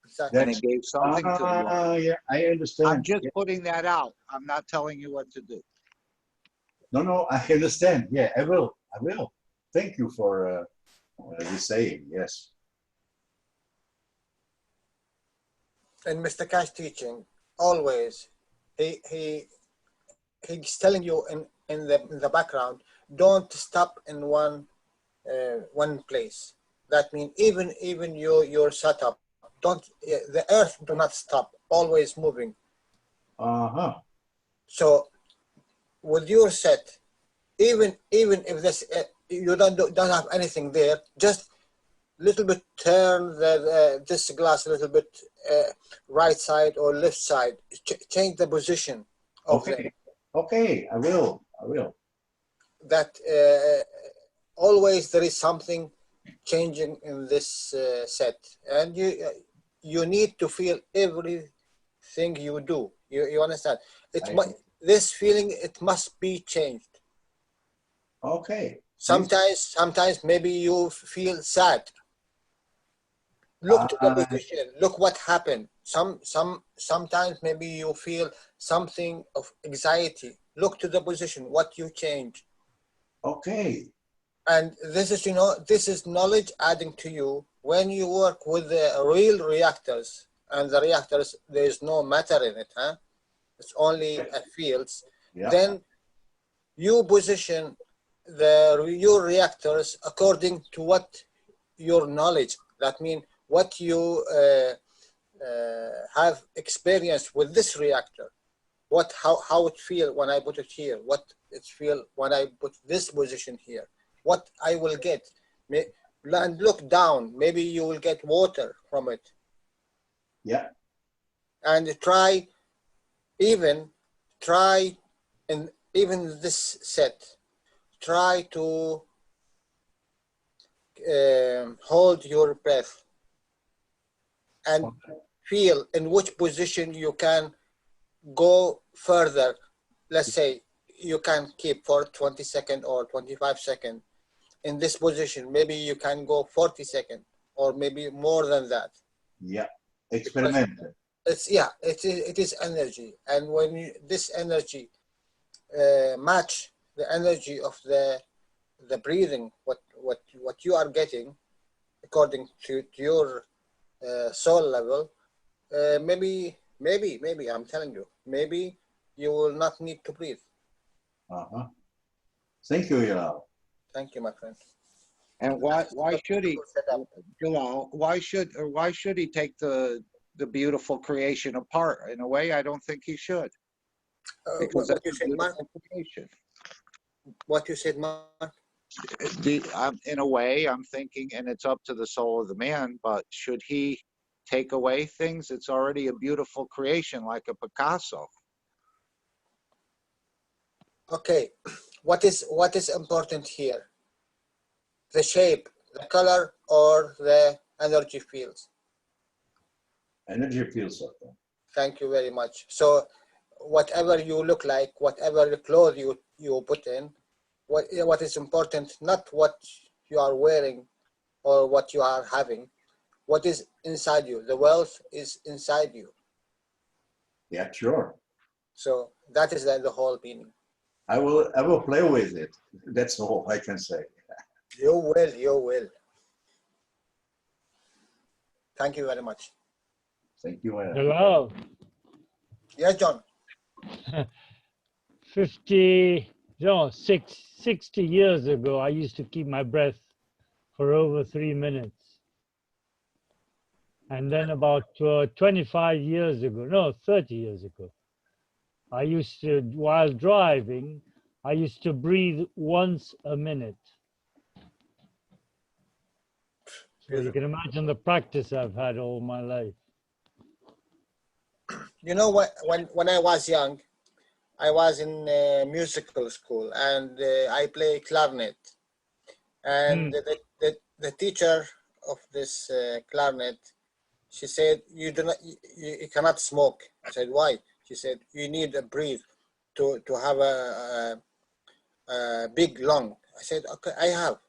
Exactly. And it gave something to the orange. Yeah, I understand. I'm just putting that out. I'm not telling you what to do. No, I understand. Yeah, I will. Thank you for the saying, yes. In Mr. Keshe teaching, always he's telling you in the background, don't stop in one place. That means even your setup, the earth do not stop, always moving. So with your set, even if this you don't have anything there, just little bit turn this glass a little bit right side or left side. Change the position of them. Okay, I will. That always there is something changing in this set, and you need to feel everything you do. You understand? This feeling, it must be changed. Okay. Sometimes maybe you feel sad. Look to the position. Look what happened. Sometimes maybe you feel something of anxiety. Look to the position. What you change. Okay. And this is, this is knowledge adding to you when you work with the real reactors. And the reactors, there is no matter in it, huh? It's only fields. Yeah. Then you position your reactors according to what your knowledge. That means what you have experienced with this reactor, how it feel when I put it here, what it feel when I put this position here, what I will get. And look down, maybe you will get water from it. Yeah. And try in even this set, try to hold your breath and feel in which position you can go further. Let's say you can keep for 20 seconds or 25 seconds in this position. Maybe you can go 40 seconds or maybe more than that. Yeah, experiment. It is energy, and when this energy match the energy of the breathing, what you are getting according to your soul level, maybe I'm telling you, maybe you will not need to breathe. Thank you, Jalal. Thank you, my friend. And why should he, Jalal? Why should he take the beautiful creation apart? In a way, I don't think he should. Because What you said, Mark? Creation. What you said, Mark? In a way, I'm thinking, and it's up to the soul of the man, but should he take away things? It's already a beautiful creation, like a Picasso. Okay, what is important here? The shape, the color, or the energy fields? Energy fields. Thank you very much. So whatever you look like, whatever clothes you put in, what is important, not what you are wearing or what you are having, what is inside you. The wealth is inside you. Yeah, sure. So that is the whole meaning. I will play with it. That's all I can say. You will. Thank you very much. Thank you. Hello. Yes, John. 60 years ago, I used to keep my breath for over 3 minutes. And then about 25 years ago, no, 30 years ago, I used to, while driving, I used to breathe once a minute. So you can imagine the practice I've had all my life. You know what? When I was young, I was in musical school and I play clarinet. And the teacher of this clarinet, she said, you cannot smoke. I said, why? She said, you need to breathe to have a big lung. I said, okay, I have.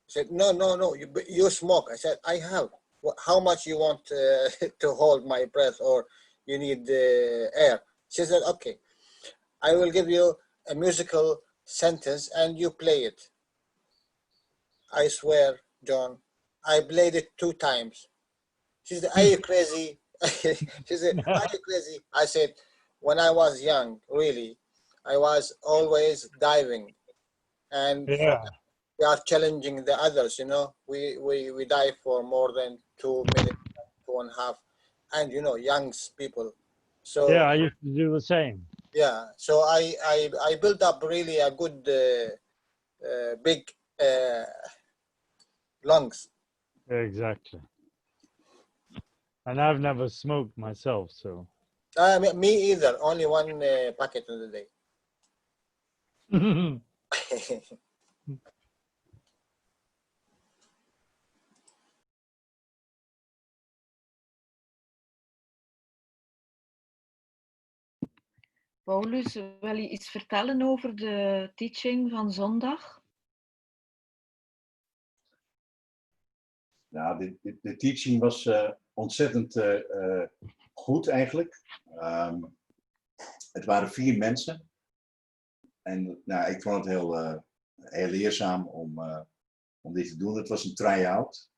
She said, no, you smoke. I said, I have. How much you want to hold my breath, or you need air? She said, okay, I will give you a musical sentence and you play it. I swear, John, I played it 2 times. She said, are you crazy? She said, are you crazy? I said, when I was young, really, I was always diving. And we are challenging the others, you know. We dive for more than 2 minutes, 2.5. And, you know, young people. So yeah, I used to do the same. Yeah, so I built up really a good big lungs. Exactly. And I've never smoked myself, so. Me either. Only 1 packet in the day. Paulus, wil je iets vertellen over de teaching van zondag? Nou, de teaching was ontzettend goed eigenlijk. Het waren 4 mensen. En nou, ik vond het heel leerzaam om dit te doen. Het was een try-out.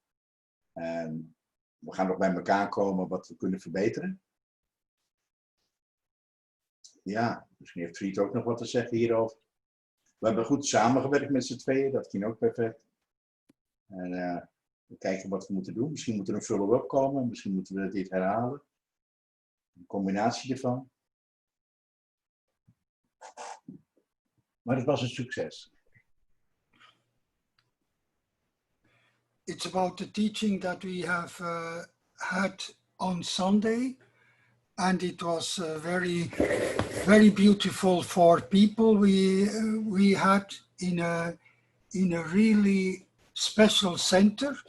En we gaan nog bij elkaar komen wat we kunnen verbeteren. Ja, misschien heeft Fried ook nog wat te zeggen hierover. We hebben goed samengewerkt met z'n tweeën, dat ging ook perfect. En we kijken wat we moeten doen. Misschien moet er een follow-up komen, misschien moeten we dit herhalen. Een combinatie ervan. Maar het was een succes. It's about the teaching that we have had on Sunday. And it was very, very beautiful for people we had in a really special center,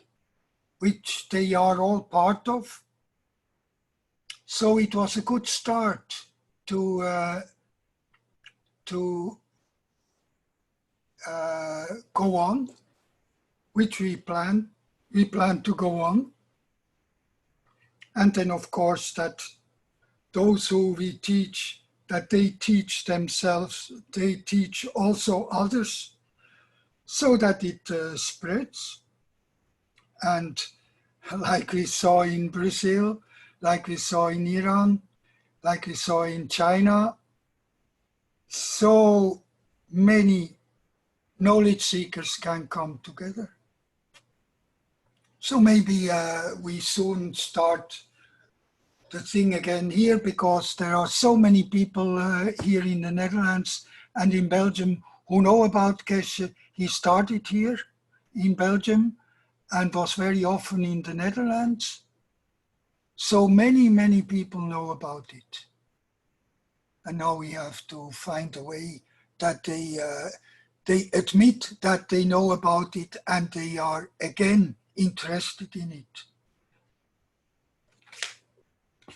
which they are all part of. So it was a good start to go on, which we plan to go on. And then of course that those who we teach, that they teach themselves, they teach also others, so that it spreads. And like we saw in Brazil, like we saw in Iran, like we saw in China, so many knowledge seekers can come together. So maybe we soon start the thing again here, because there are so many people here in the Netherlands and in Belgium who know about Keshe. He started here in Belgium and was very often in the Netherlands. So many people know about it. And now we have to find a way that they admit that they know about it and they are again interested in it.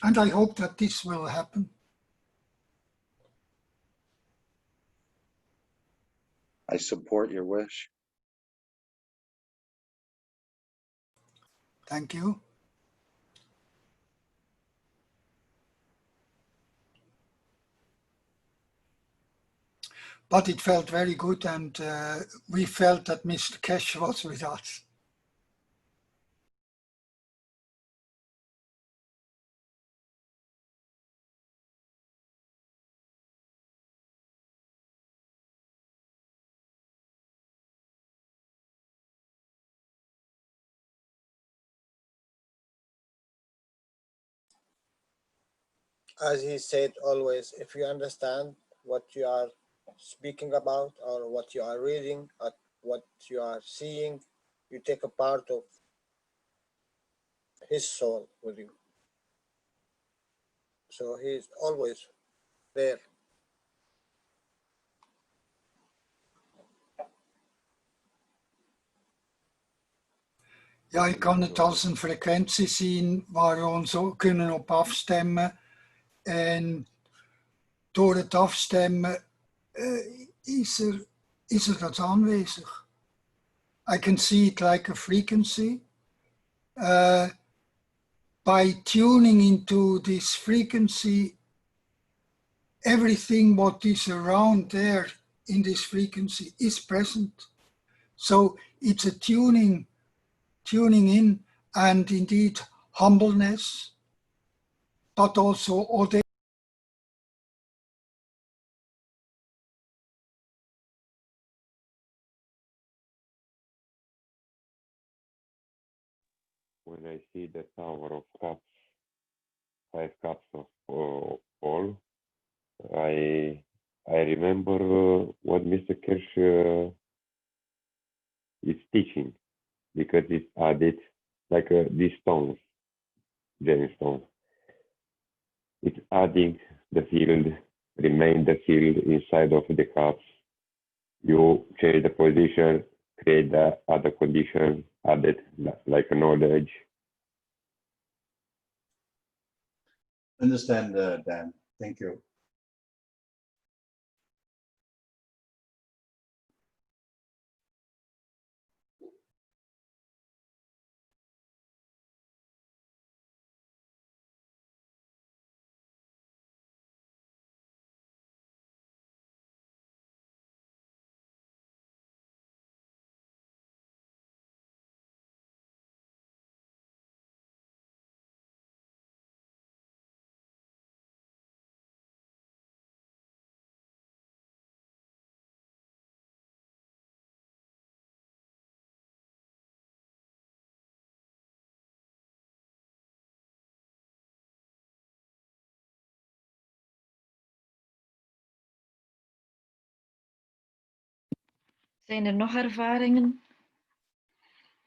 And I hope that this will happen. I support your wish. Thank you. But it felt very good, and we felt that Mr. Keshe was with us. As he said always, if you understand what you are speaking about or what you are reading or what you are seeing, you take a part of his soul with you. So he's always there. Ja, ik kan het als een frequentie zien waar we ons ook kunnen op afstemmen. En door het afstemmen is er dat aanwezig. I can see it like a frequency. By tuning into this frequency, everything what is around there in this frequency is present. So it's a tuning in, and indeed humbleness, but also audacity. When I see the Tower of Cups, 5 cups of all, I remember what Mr. Keshe is teaching, because it's added like these stones, gemstones. It's adding the field, remain the field inside of the cups. You change the position, create the other condition, added like a knowledge. Understand, Dan. Thank you. Zijn er nog ervaringen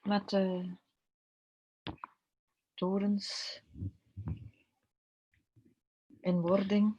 met torens in wording?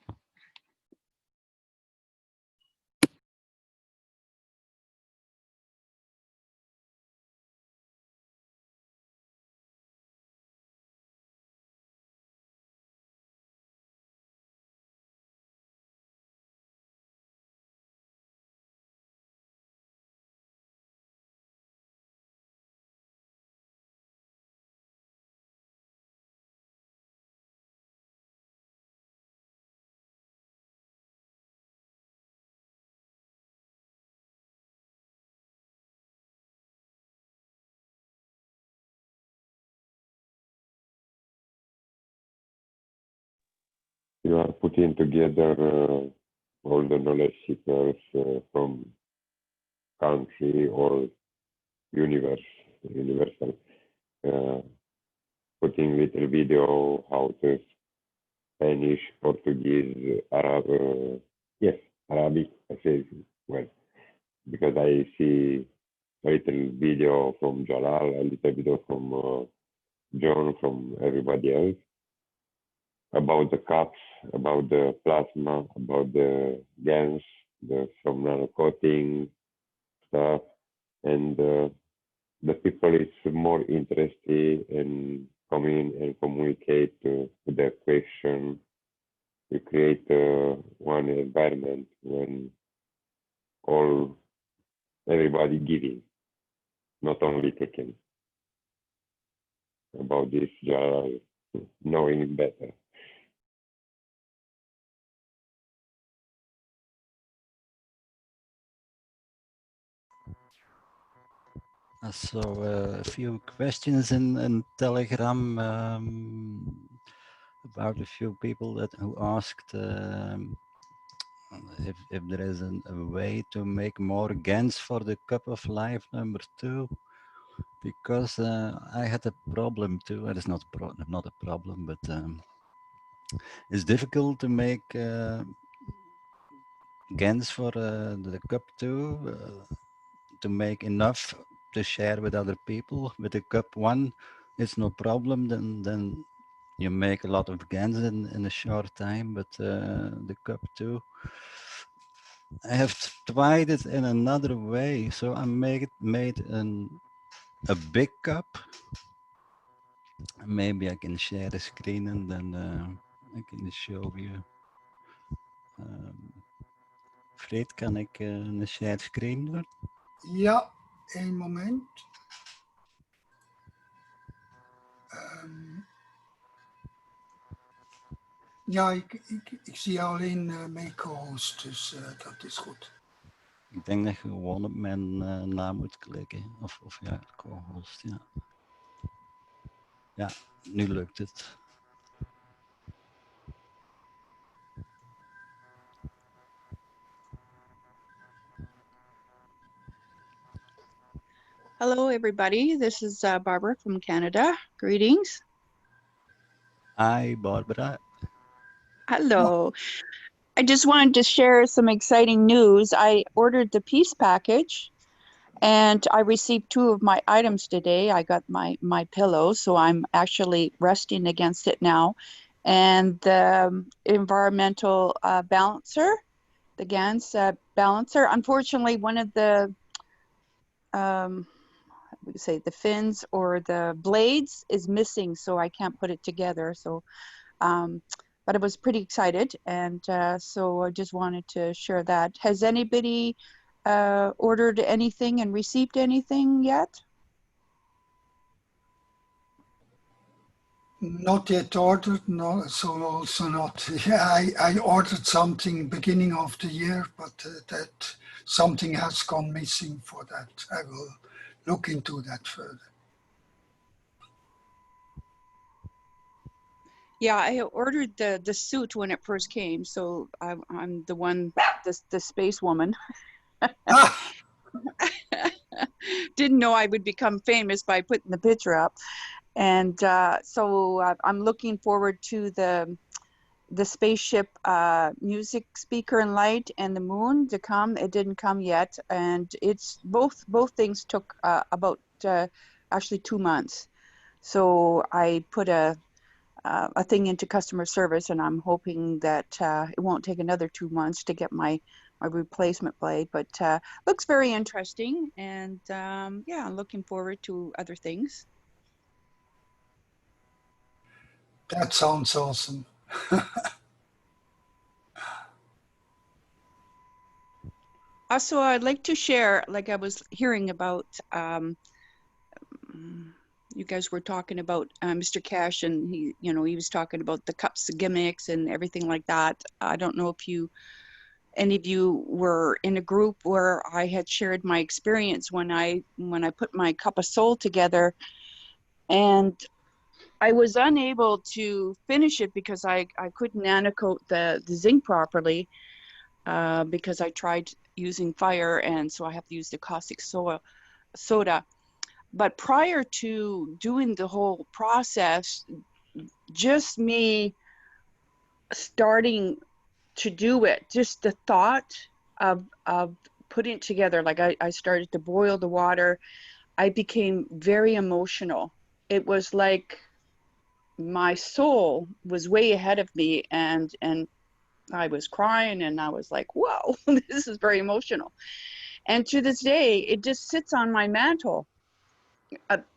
you are putting together all the knowledge seekers from country or universal, putting little video how to Spanish, Portuguese, yes, Arabic, I say well, because I see a little video from Jalal, a little video from John, from everybody else, about the cups, about the plasma, about the GANs, some nano coating stuff, and the people is more interested in coming and communicate to their question. You create one environment when everybody giving, not only taking. About this, knowing better. So a few questions in Telegram about a few people who asked if there is a way to make more GANs for the Cup of Life #2, because I had a problem too. It is not a problem, but it's difficult to make GANs for the Cup 2 to make enough to share with other people. With the Cup 1, it's no problem. Then you make a lot of GANs in a short time. But the Cup 2, I have tried it in another way. So I made a big cup. Maybe I can share the screen and then I can show you. Fred, kan ik een share screen doen? Ja, één moment. Ja, ik zie alleen mijn co-host, dus dat is goed. Ik denk dat je gewoon op mijn naam moet klikken. Of ja, co-host, ja. Ja, nu lukt het. Hello, everybody. This is Barbara from Canada. Greetings. Hi, Barbara. Hello. I just wanted to share some exciting news. I ordered the peace package and I received 2 of my items today. I got my pillow, so I'm actually resting against it now. And the environmental balancer, the GANS balancer. Unfortunately, one of the the fins or the blades is missing, so I can't put it together. So, but I was pretty excited, and so I just wanted to share that. Has anybody ordered anything and received anything yet? Not yet ordered, no, so also not. Yeah, I ordered something beginning of the year, but that something has gone missing for that. I will look into that further. Yeah, I ordered the suit when it first came, so I'm the one, the space woman. Didn't know I would become famous by putting the picture up. And so I'm looking forward to the spaceship music speaker and light and the moon to come. It didn't come yet, and it's both things took about actually 2 months. So I put a thing into customer service, and I'm hoping that it won't take another 2 months to get my replacement blade. But looks very interesting, and yeah, I'm looking forward to other things. That sounds awesome. Also, I'd like to share, like I was hearing about, you guys were talking about Mr. Keshe, and he was talking about the cups, the gimmicks, and everything like that. I don't know if any of you were in a group where I had shared my experience when I put my cup of soul together, and I was unable to finish it because I couldn't nanocoat the zinc properly because I tried using fire, and so I have to use the caustic soda. But prior to doing the whole process, just me starting to do it, just the thought of putting it together, like I started to boil the water, I became very emotional. It was like my soul was way ahead of me, and I was crying, and I was like, whoa, this is very emotional. And to this day, it just sits on my mantle,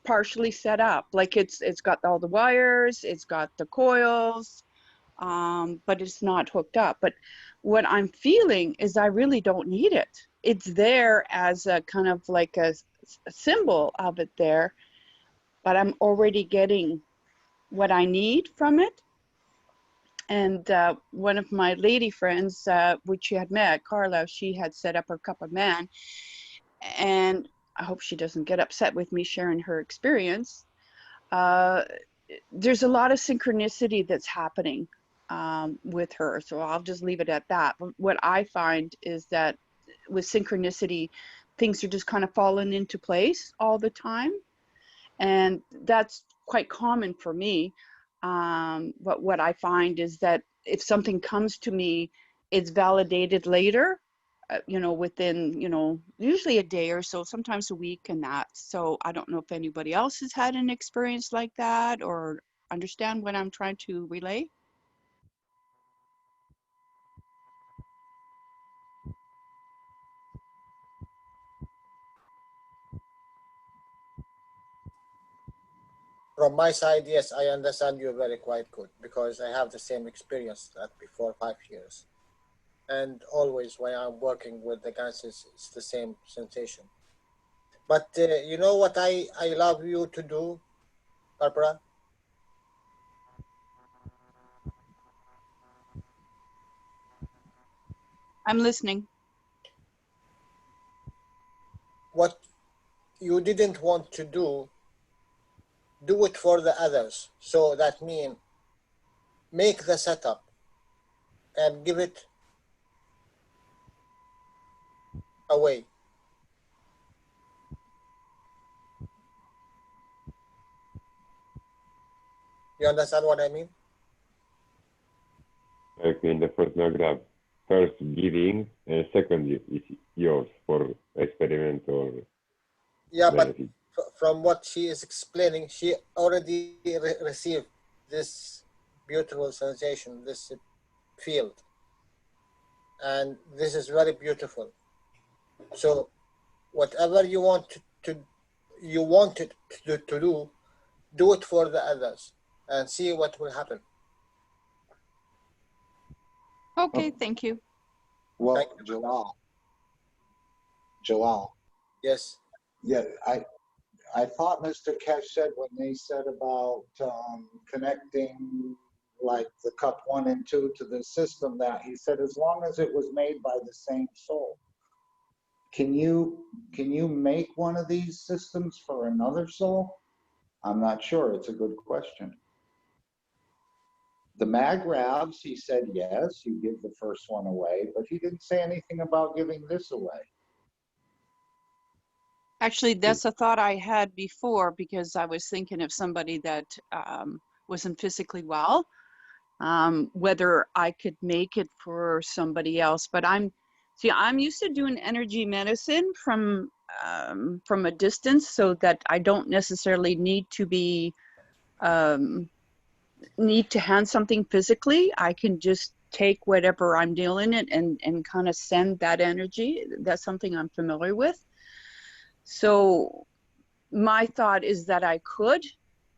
partially set up. Like it's got all the wires, it's got the coils, but it's not hooked up. But what I'm feeling is I really don't need it. It's there as a kind of like a symbol of it there, but I'm already getting what I need from it. And one of my lady friends, which she had met, Carla, she had set up her cup of man. And I hope she doesn't get upset with me sharing her experience. There's a lot of synchronicity that's happening with her. So I'll just leave it at that. But what I find is that with synchronicity, things are just kind of falling into place all the time. And that's quite common for me. But what I find is that if something comes to me, it's validated later, you know, within, you know, usually a day or so, sometimes a week and that. So I don't know if anybody else has had an experience like that or understand what I'm trying to relay. From my side, yes, I understand you very quite good because I have the same experience that before 5 years. And always when I'm working with the gases, it's the same sensation. But you know what I love you to do, Barbara? I'm listening. What you didn't want to do it for the others. So that means make the setup and give it away. You understand what I mean? Okay, in the first paragraph, first giving and second is yours for experiment or Yeah, benefit. but from what she is explaining, she already received this beautiful sensation, this field. And this is very beautiful. So whatever you want to do it for the others and see what will happen. Okay, thank you. Well, Thank you. Jalal. Yes. Yeah, I thought Mr. Keshe said when they said about connecting like the cup 1 and 2 to the system, that he said as long as it was made by the same soul. Can you make one of these systems for another soul? I'm not sure. It's a good question. The magrabs, he said yes, you give the first one away, but he didn't say anything about giving this away. Actually, that's a thought I had before because I was thinking of somebody that wasn't physically well, whether I could make it for somebody else. But I'm used to doing energy medicine from a distance, so that I don't necessarily need to be need to hand something physically. I can just take whatever I'm dealing in and kind of send that energy. That's something I'm familiar with. So my thought is that I could.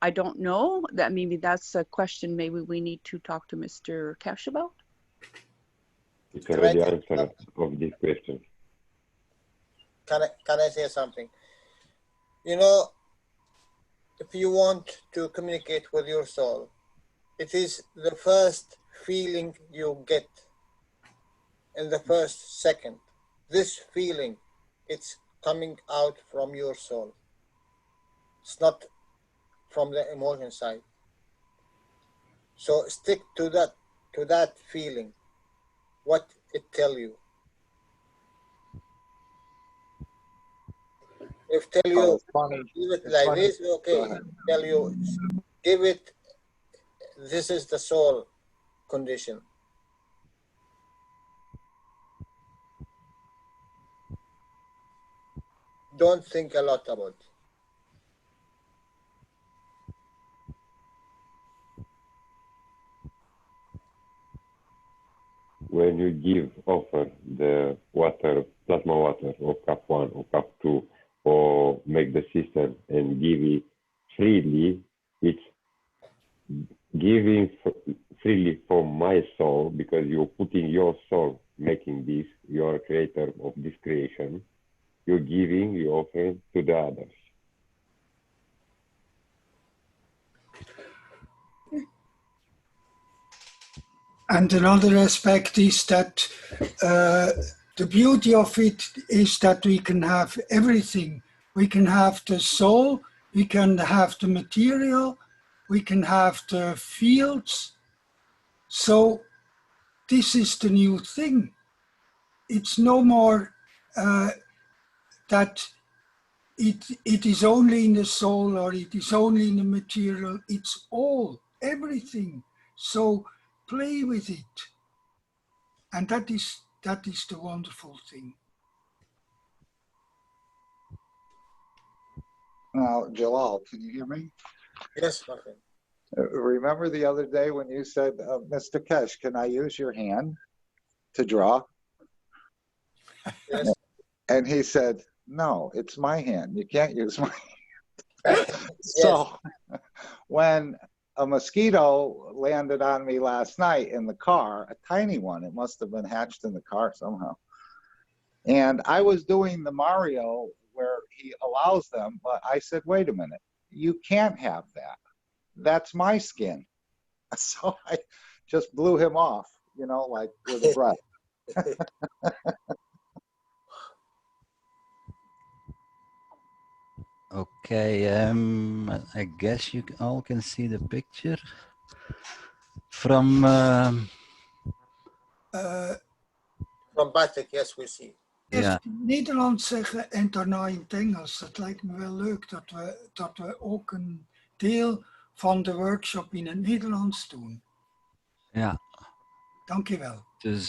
I don't know. That maybe that's a question maybe we need to talk to Mr. Keshe about. It's already answer of this question. Can I say something? You know, if you want to communicate with your soul, it is the first feeling you get in the first second. This feeling, it's coming out from your soul. It's not from the emotion side. So stick to that feeling, what it tell you. If tell you, Oh, it's funny. give it It's like funny. this, Go okay. ahead. Tell you, give it, this is the soul condition. Don't think a lot about it. When you give offer the water, plasma water, or cup 1 or cup 2, or make the system and give it freely, it's giving freely from my soul, because you're putting your soul making this, you're a creator of this creation. You're giving, you're offering to the others. And another aspect is that the beauty of it is that we can have everything. We can have the soul, we can have the material, we can have the fields. So this is the new thing. It's no more that it is only in the soul or it is only in the material. It's all, everything. So play with it. And that is the wonderful thing. Now, Jalal, can you hear me? Yes, my friend. Remember the other day when you said, Mr. Keshe, can I use your hand to draw? Yes. And he said, no, it's my hand. You can't use my hand. So when a mosquito landed on me last night in the car, a tiny one, it must have been hatched in the car somehow. And I was doing the Mario where he allows them, but I said, wait a minute, you can't have that. That's my skin. So I just blew him off, you know, like with a breath. Okay, I guess you all can see the picture from From Patrick, yes, we see. Eerst in het Nederlands zeggen en daarna in het Engels. Dat lijkt me wel leuk dat we ook een deel van de workshop in het Nederlands doen. Ja. Dankjewel. Dus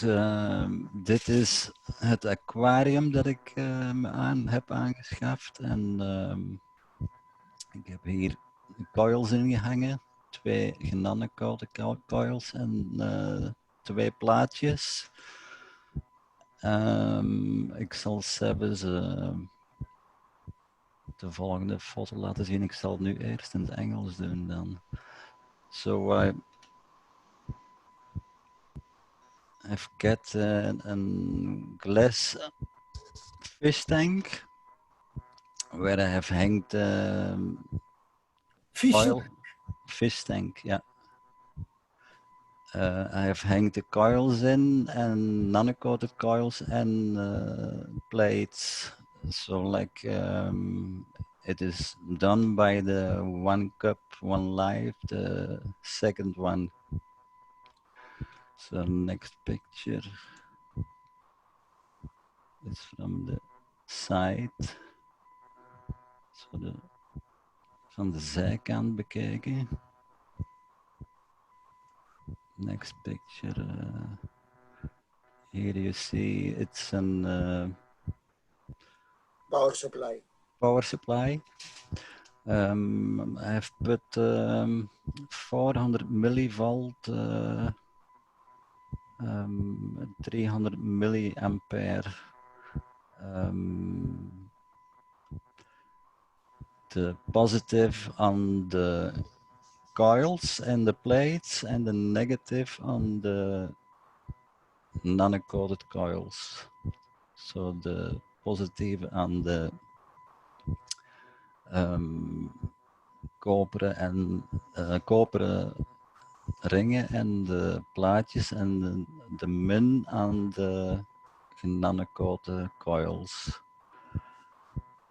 dit is het aquarium dat ik me heb aangeschaft. En ik heb hier coils ingehangen. 2 genannekouden coils en 2 plaatjes. Ik zal zelfs de volgende foto laten zien. Ik zal het nu eerst in het Engels doen dan. So I've got a glass fish tank where I have hanged fish tank, yeah. I have hanged the coils in and nano-coated coils and plates. So like it is done by the 1 cup, 1 life, the second one. So next picture is from the side. So van de zijkant bekijken. Next picture. Here you see it's an power supply. Power supply. I have put 400 millivolt, 300 milliampere. The positive on the coils and the plates and the negative on the nano-coated coils. So the positive on the koperen ringen en de plaatjes en de min aan de nano-coated coils.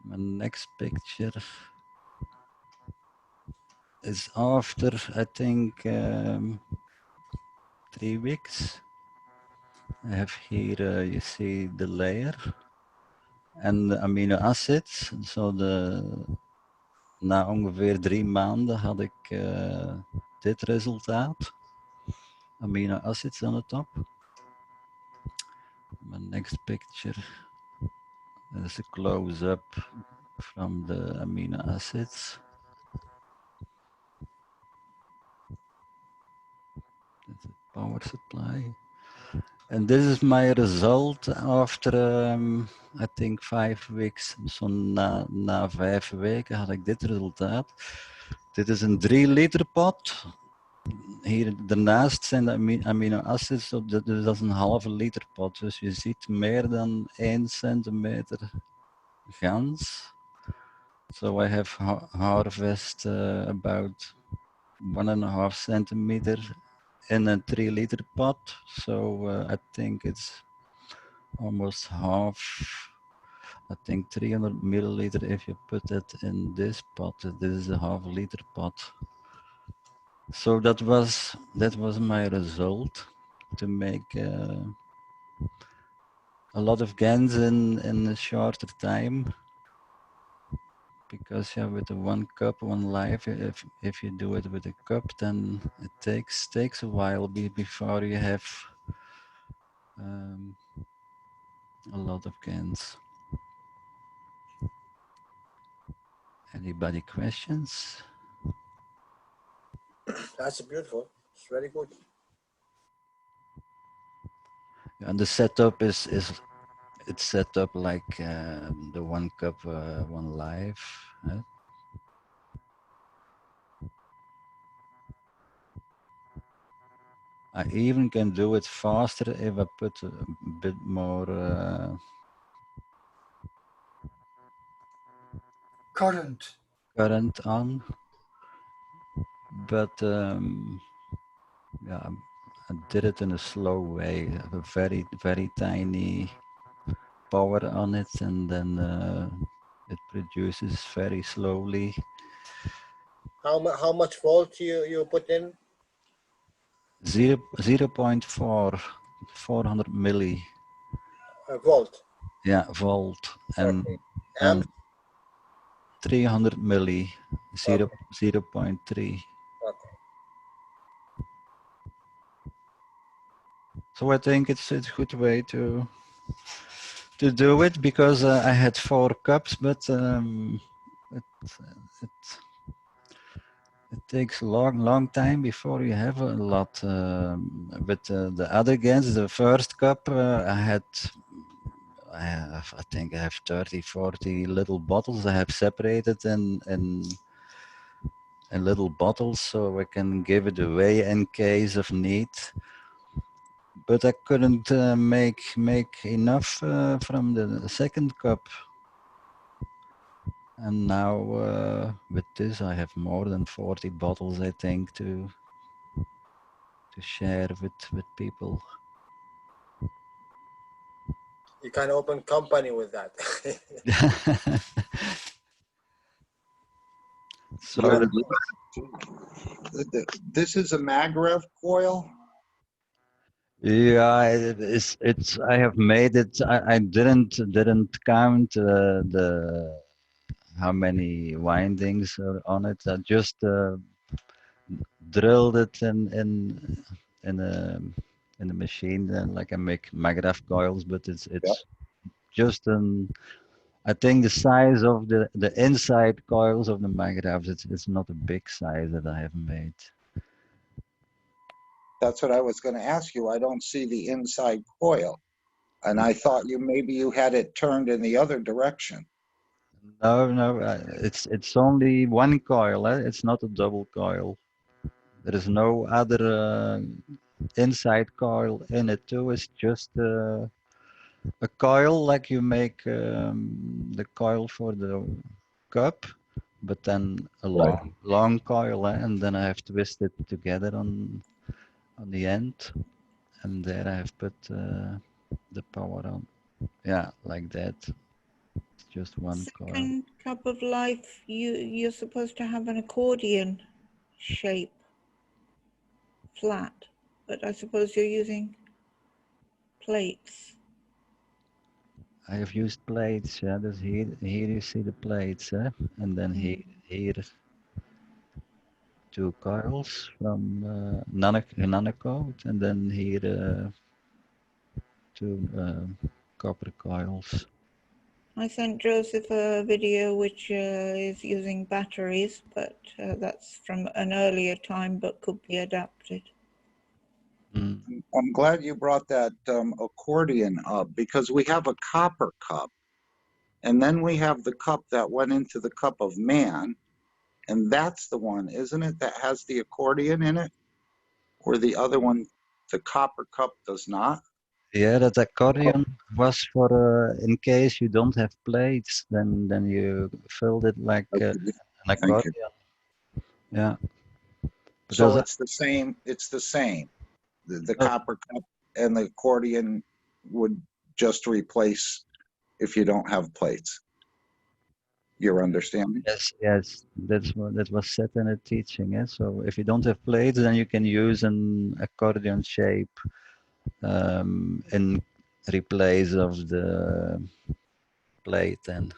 My next picture is after, I think, 3 weeks. I have here, you see the layer en de amino acids. Na ongeveer 3 maanden had ik dit resultaat. Amino acids on the top. My next picture is a close-up from the amino acids. That's a power supply. And this is my result after, I think 5 weeks. So na 5 weken had ik dit resultaat. Dit is een 3 liter pot. Hier daarnaast zijn de amino acids, dus dat is een halve liter pot. Dus je ziet meer dan 1 centimeter gans. So I have harvest about 1.5 centimeter in a 3 liter pot. So I think it's almost half. I think 300 milliliter if you put it in this pot. This is a half liter pot. So that was my result, to make a lot of GANs in a shorter time. Because yeah, with the 1 cup, 1 life, if you do it with a cup, then it takes a while before you have a lot of GANs. Anybody questions? That's beautiful. It's very good. And the setup is it's set up like the 1 cup, 1 life. I even can do it faster if I put a bit more Current. current on. But yeah, I did it in a slow way, a very, very tiny power on it, and then it produces very slowly. How much volt you put in? 0.4, 400 milli. Volt. Yeah, volt. And, Okay. and 300 milli, 0.3. Okay. So I think it's a good way to do it, because I had 4 cups, but it takes a long time before you have a lot. With the other games, the first cup I think I have 30, 40 little bottles I have separated in little bottles, so I can give it away in case of need. But I couldn't make enough from the second cup. And now with this I have more than 40 bottles, I think, to share with people. You can open company with that. So this is a Magrev coil. yeah, it's I have made it. I didn't count the how many windings are on it. I just drilled it in a machine, and like I make Magrev coils, but it's just I think the size of the inside coils of the Magrevs, it's not a big size that I have made. That's what I was going to ask you. I don't see the inside coil, and I thought maybe you had it turned in the other direction. No, it's only 1 coil. It's not a double coil. There is no other inside coil in it too. It's just a coil like you make the coil for the cup, but then a long coil, and then I have twisted together on the end, and there I have put the power on. Yeah, like that. It's just 1 coil. Second cup of life, you're supposed to have an accordion. shape flat, but I suppose you're using plates. I have used plates, yeah. There's here you see the plates, and then here 2 coils from nanocoat, and then here 2 copper coils. I sent Joseph a video which is using batteries, but that's from an earlier time, but could be adapted. I'm glad you brought that accordion up, because we have a copper cup, and then we have the cup that went into the cup of man, and that's the one, isn't it, that has the accordion in it? Or the other one, the copper cup, does not? Yeah, that accordion was for in case you don't have plates, then you filled it like an accordion. Yeah. So it's the same. It's the same. The copper cup and the accordion would just replace if you don't have plates. Your understanding? Yes, that was said in a teaching. Yeah? So if you don't have plates, then you can use an accordion shape in replace of the plate. And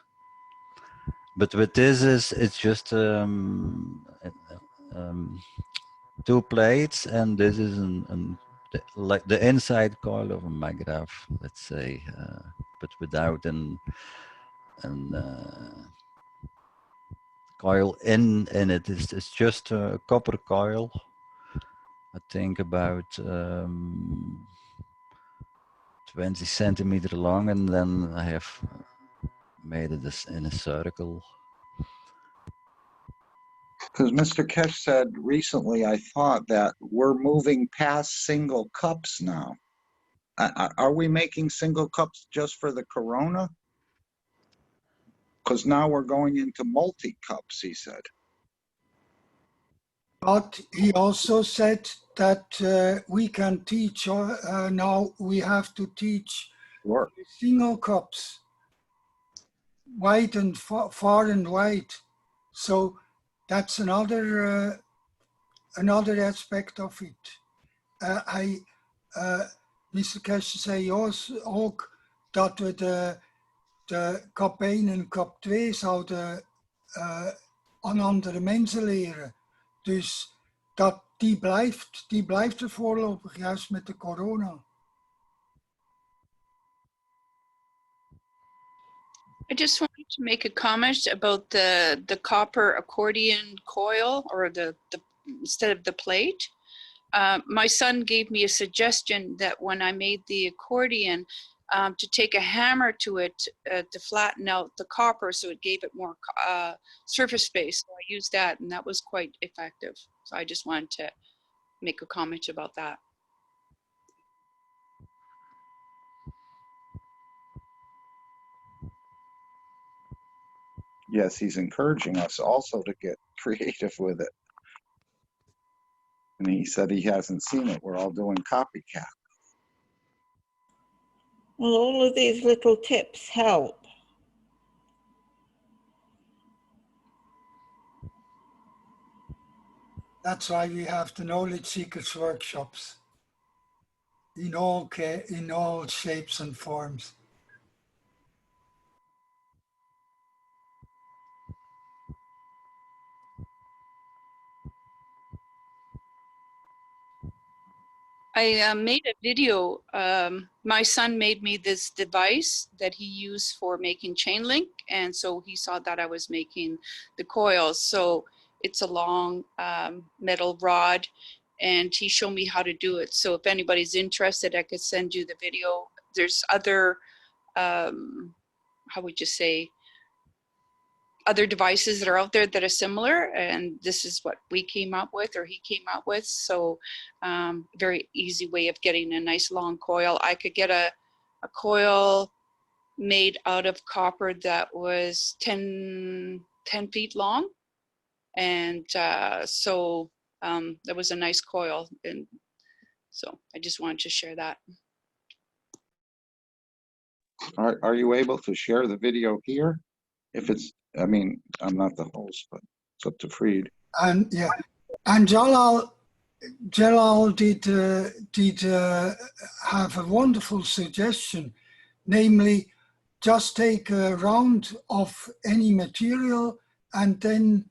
but with this it's just 2 plates, and this is like the inside coil of a maggraph, let's say, but without an coil in it. It's just a copper coil, I think about 20 centimeter long, and then I have made it in a circle. Because Mr. Keshe said recently, I thought that we're moving past single cups now. Are we making single cups just for the corona? Because now we're going into multi-cups, he said. But he also said that we can teach, now we have to teach single cups, wide and far and wide. So that's another aspect of it. Mr. Keshe zei ook dat we de kap 1 en kap 2 zouden aan andere mensen leren. Dus die blijft er voorlopig, juist met de corona. I just wanted to make a comment about the copper accordion coil, or the instead of the plate. My son gave me a suggestion that when I made the accordion, to take a hammer to it to flatten out the copper so it gave it more surface space. So I used that, and that was quite effective. So I just wanted to make a comment about that. Yes, he's encouraging us also to get creative with it. And he said he hasn't seen it. We're all doing copycat. Well, all of these little tips help. That's why we have the knowledge seekers workshops in all shapes and forms. I made a video. My son made me this device that he used for making chain link. And so he saw that I was making the coils. So it's a long metal rod, and he showed me how to do it. So if anybody's interested, I could send you the video. There's other, how would you say, other devices that are out there that are similar, and this is what we came up with, or he came up with. So very easy way of getting a nice long coil. I could get a coil made out of copper that was 10 feet long, and so that was a nice coil, and so I just wanted to share that. Are you able to share the video here? If it's, I mean, I'm not the host, but it's up to Fried. And yeah, And Jalal did have a wonderful suggestion, namely just take a round of any material and then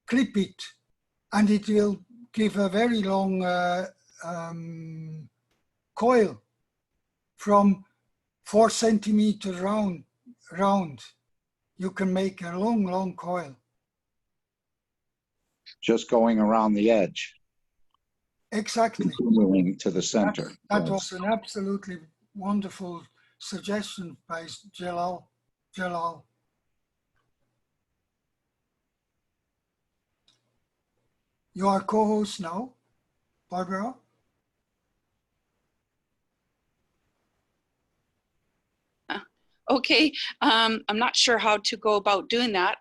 clip it, and it will give a very long coil from 4 centimeter round. You can make a long coil. Just going around the edge. Exactly. Continuing to the center. That Yes. was an absolutely wonderful suggestion by Jalal. You are co-host now, Barbara? Okay, I'm not sure how to go about doing that.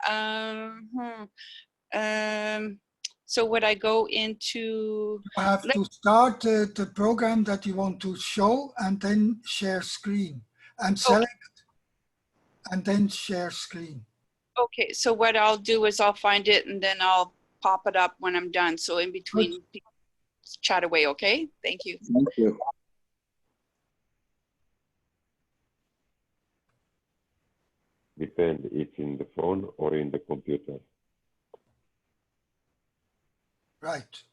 So would I go into... You have to start the program that you want to show and then share screen and select and then share screen. Okay, so what I'll do is I'll find it and then I'll pop it up when I'm done. So in between, chat away, okay? Thank you. Thank you. Depends if in the phone or in the computer. Right.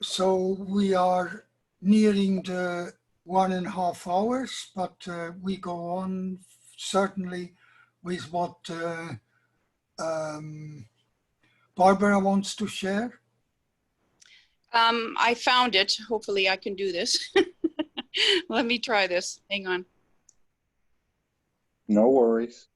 So we are nearing the 1.5 hours, but we go on certainly with what Barbara wants to share. I found it. Hopefully I can do this. Let me try this. Hang on. No worries.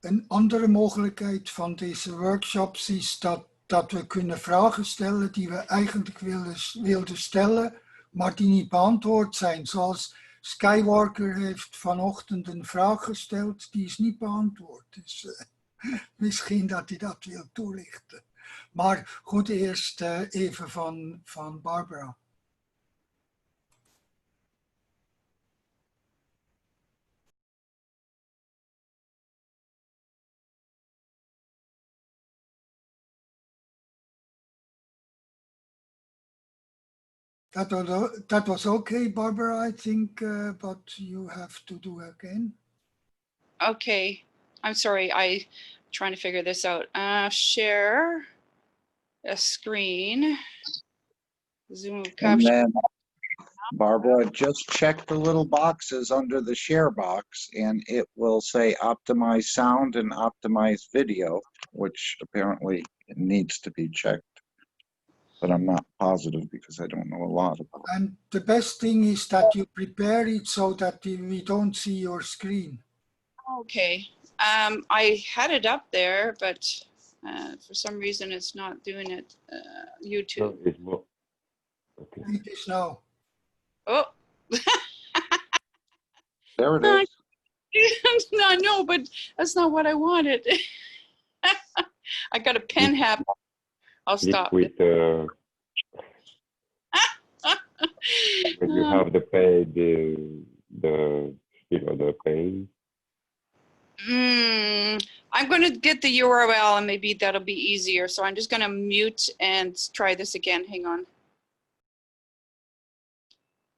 Een andere mogelijkheid van deze workshops is dat we kunnen vragen stellen die we eigenlijk wilden stellen, maar die niet beantwoord zijn. Zoals Skywalker heeft vanochtend een vraag gesteld, die is niet beantwoord. Dus misschien dat hij dat wil toelichten. Maar goed, eerst even van Barbara. That was okay, Barbara, I think, but you have to do again. Okay, I'm sorry. I'm trying to figure this out. Share a screen. Zoom And capture. then, Barbara, just check the little boxes under the share box and it will say optimize sound and optimize video, which apparently needs to be checked. But I'm not positive because I don't know a lot about it. And the best thing is that you prepare it so that we don't see your screen. Okay. I had it up there, but for some reason it's not doing it. YouTube. No, it's more. Okay. It is now. Oh. There it is. No, but that's not what I wanted. I got a pen habit. I'll stop. With when you have the page, the pen. I'm going to get the URL and maybe that'll be easier. So I'm just going to mute and try this again. Hang on.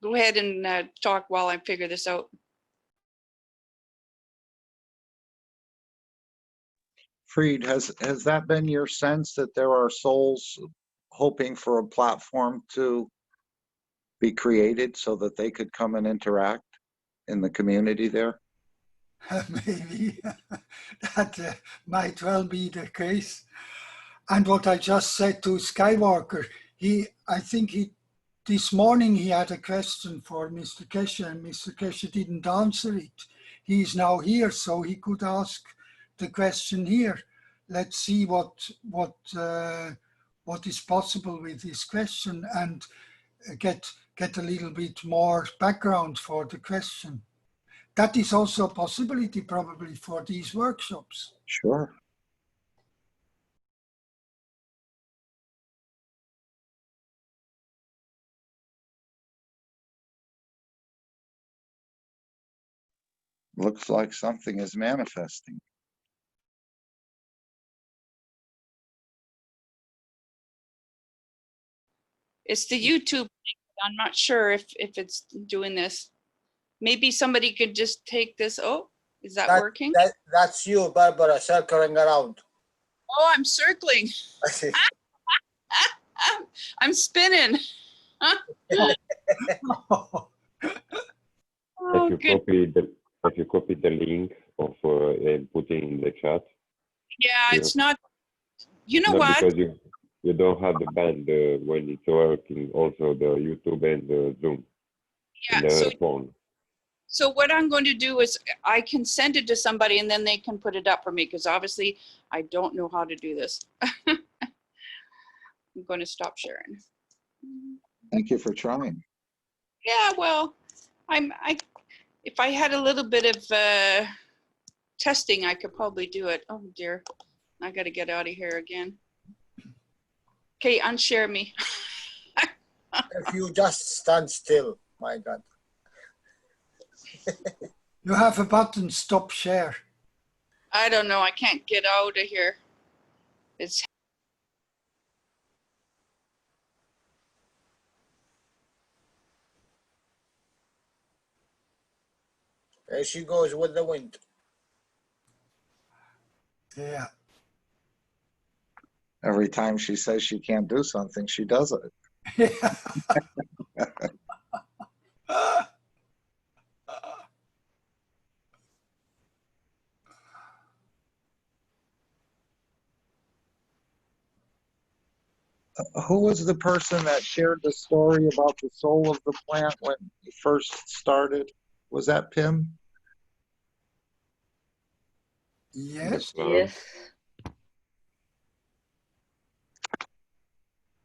Go ahead and talk while I figure this out. Fried, has that been your sense that there are souls hoping for a platform to be created so that they could come and interact in the community there? Maybe that might well be the case. And what I just said to Skywalker, I think this morning he had a question for Mr. Keshe, and Mr. Keshe didn't answer it. He is now here, so he could ask the question here. Let's see what is possible with this question and get a little bit more background for the question. That is also a possibility probably for these workshops. Sure. Looks like something is manifesting. It's the YouTube. I'm not sure if it's doing this. Maybe somebody could just take this. Oh, is that working? That's you, Barbara, circling around. Oh, I'm circling. I'm spinning. Oh, If you copy the link of and put it in the chat. Yeah, it's not. You know not what? Because you don't have the band when it's working. Also the YouTube and the Zoom. Yeah. And the phone. So what I'm going to do is I can send it to somebody and then they can put it up for me because obviously I don't know how to do this. I'm going to stop sharing. Thank you for trying. Yeah, well, if I had a little bit of testing, I could probably do it. Oh dear, I got to get out of here again. Okay, unshare me. If you just stand still, my God. You have a button, stop share. I don't know, I can't get out of here. It's There she goes with the wind. Yeah. Every time she says she can't do something, she does it. Who was the person that shared the story about the soul of the plant when it first started? Was that Pim? Yes. Yes.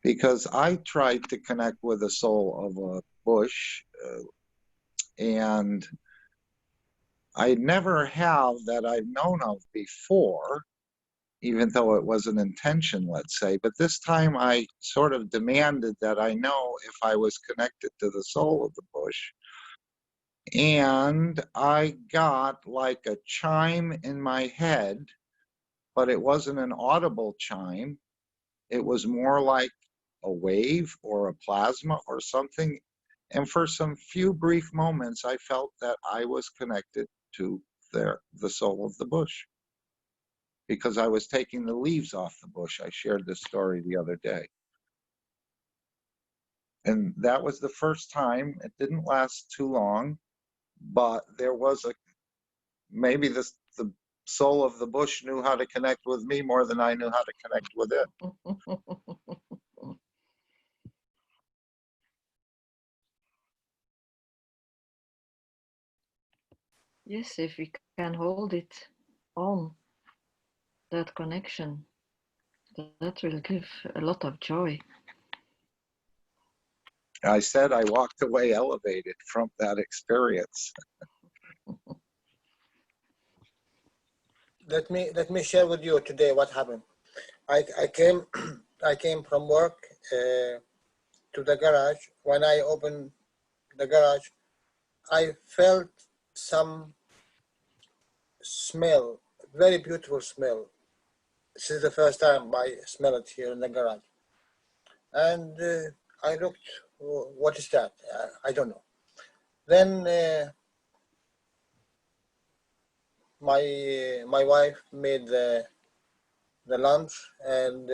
Because I tried to connect with the soul of a bush, and I never have that I've known of before, even though it was an intention, let's say. But this time I sort of demanded that I know if I was connected to the soul of the bush. And I got like a chime in my head, but it wasn't an audible chime. It was more like a wave or a plasma or something. And for some few brief moments, I felt that I was connected to the soul of the bush, because I was taking the leaves off the bush. I shared this story the other day. And that was the first time. It didn't last too long, but there was maybe the soul of the bush knew how to connect with me more than I knew how to connect with it. Yes, if we can hold it on, that connection, that will give a lot of joy. I said I walked away elevated from that experience. Let me share with you today what happened. I came from work to the garage. When I opened the garage, I felt some smell, very beautiful smell. This is the first time I smell it here in the garage. And I looked, what is that? I don't know. Then my wife made the lunch, and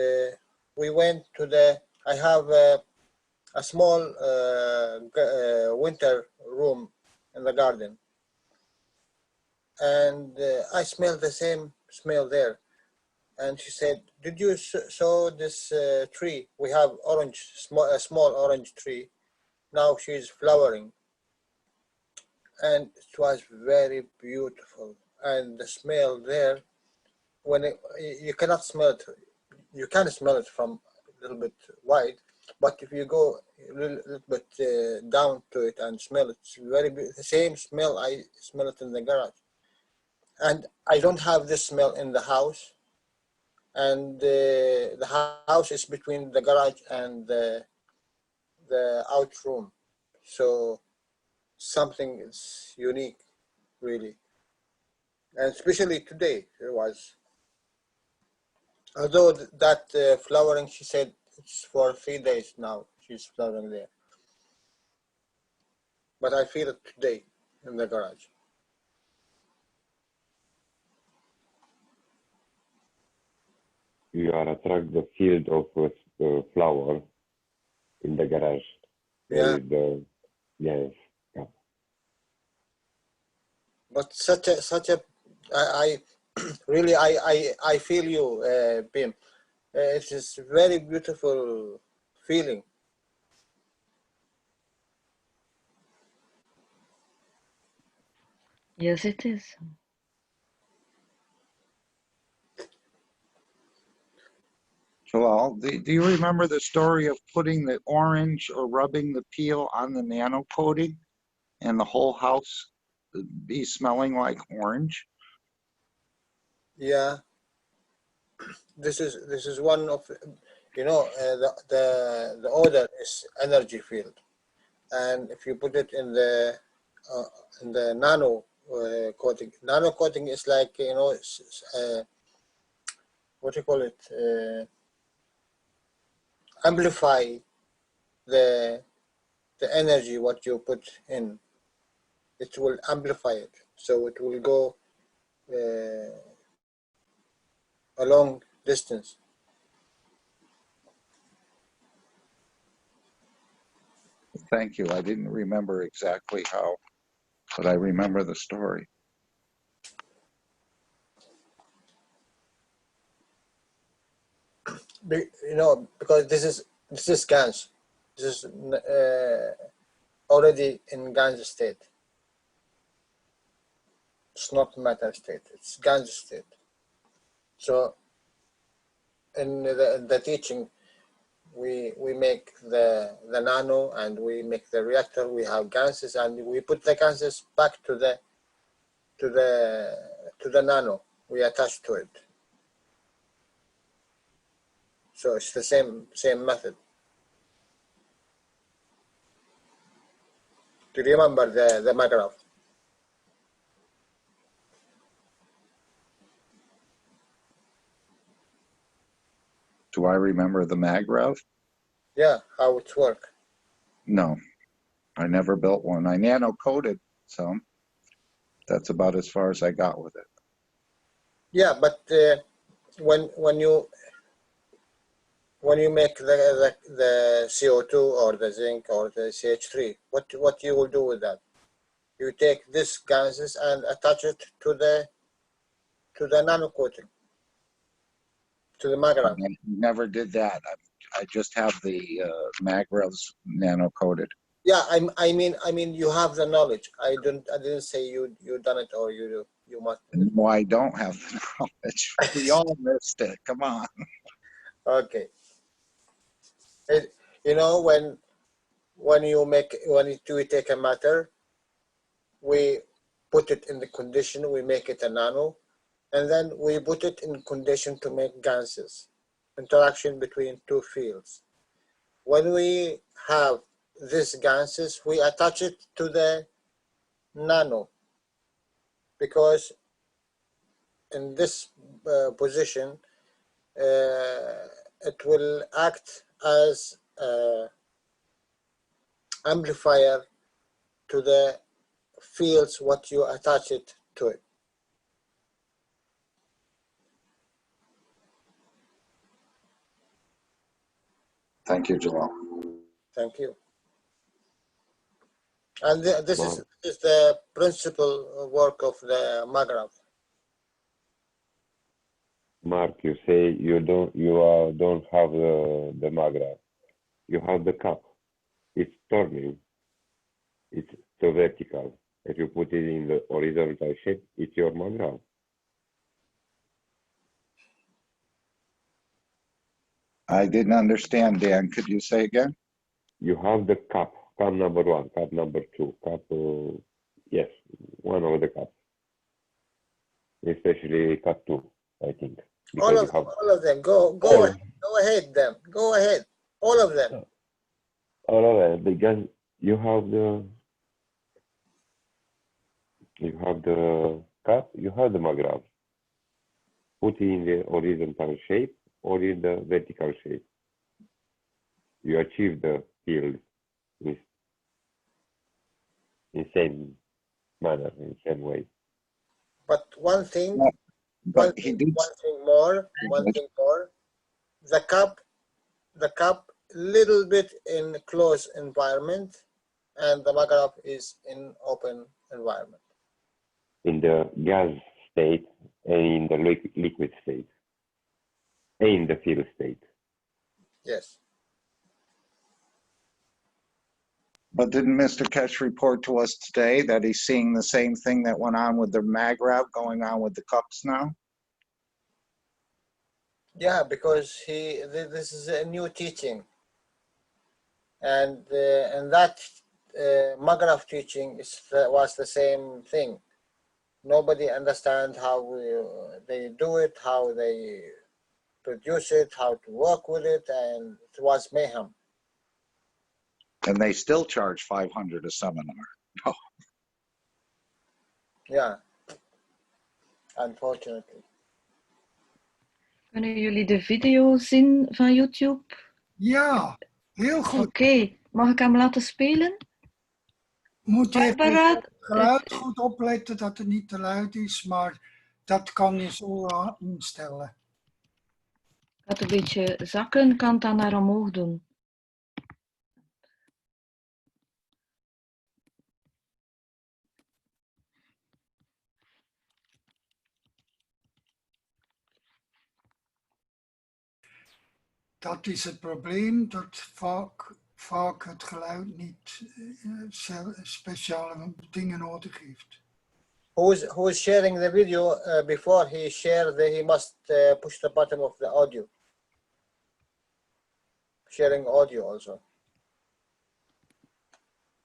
we went to I have a small winter room in the garden. and I smelled the same smell there. And she said, "Did you saw this tree? We have orange, a small orange tree. Now she's flowering." And it was very beautiful. And the smell there, when you cannot smell it, you can smell it from a little bit wide, but if you go a little bit down to it and smell it, it's very the same smell. I smell it in the garage, and I don't have this smell in the house. And the house is between the garage and the out room, so something is unique, really. And especially today, it was. Although that flowering, she said it's for 3 days now. She's flowering there, but I feel it today in the garage. You are attract the field of flower in the garage. Yeah. Yes. Yeah. But such a I really I feel you, Bim. It is very beautiful feeling. Yes, it is. Jalal, do you remember the story of putting the orange or rubbing the peel on the nano coating and the whole house be smelling like orange? Yeah, this is one of, you know, the odor is energy field, and if you put it in the nano coating, nano coating is like, you know, what do you call it? Amplify the energy what you put in. It will amplify it, so it will go a long distance. Thank you. I didn't remember exactly how, but I remember the story. You know, because this is GANs. This is already in GANs state. It's not matter state. It's GANs state. So in the teaching, we make the nano and we make the reactor. We have gases and we put the gases back to the nano. We attach to it. So it's the same method. Do you remember the Magraph? Do I remember the Magrav? Yeah, how it works. No, I never built one. I nano coated some. That's about as far as I got with it. Yeah, but when you make the CO2 or the zinc or the CH3, what you will do with that? You take this gases and attach it to the nano coating, to the Magraph. I never did that. I just have the Magravs nano coated. Yeah, I mean you have the knowledge. I didn't say you done it or you must. No, I don't have the knowledge. We all missed it. Come on. Okay. You know, when we take a matter, we put it in the condition, we make it a nano, and then we put it in condition to make gases, interaction between two fields. When we have these gases, we attach it to the nano, because in this position, it will act as amplifier to the fields what you attach it to it. Thank you, Jalal. Thank you. And this is the principal work of the Maghreb. Mark, you say you don't have the Maghreb. You have the cup. It's turning. It's so vertical. If you put it in the horizontal shape, it's your Maghreb. I didn't understand, Dan. Could you say again? You have the cup number 1, cup number 2, cup, yes, one of the cups. Especially cup 2, I think. All of them. Go ahead, them. Go ahead. All of them. All of them, because you have the cup, you have the Maghreb. Put it in the horizontal shape or in the vertical shape. You achieve the field in same manner, in same way. But one thing more. The cup, little bit in closed environment, and the Maghreb is in open environment. In the gas state and in the liquid state, and in the field state. Yes. But didn't Mr. Keshe report to us today that he's seeing the same thing that went on with the Maghreb going on with the cups now? Yeah, because this is a new teaching, and that Maghreb teaching was the same thing. Nobody understands how they do it, how they produce it, how to work with it, and it was mayhem. And they still charge $500 a seminar. Oh. Yeah, unfortunately. Kunnen jullie de video zien van YouTube? Ja, heel goed. Oké, mag ik hem laten spelen? Moet je even Barbara, op het geluid goed opletten dat het niet te luid is, maar dat kan je zo instellen. Gaat een beetje zakken, kan het dan naar omhoog doen. Dat is het probleem, dat vaak het geluid niet speciale dingen nodig heeft. Who is sharing the video? Before he shared, he must push the button of the audio. Sharing audio also.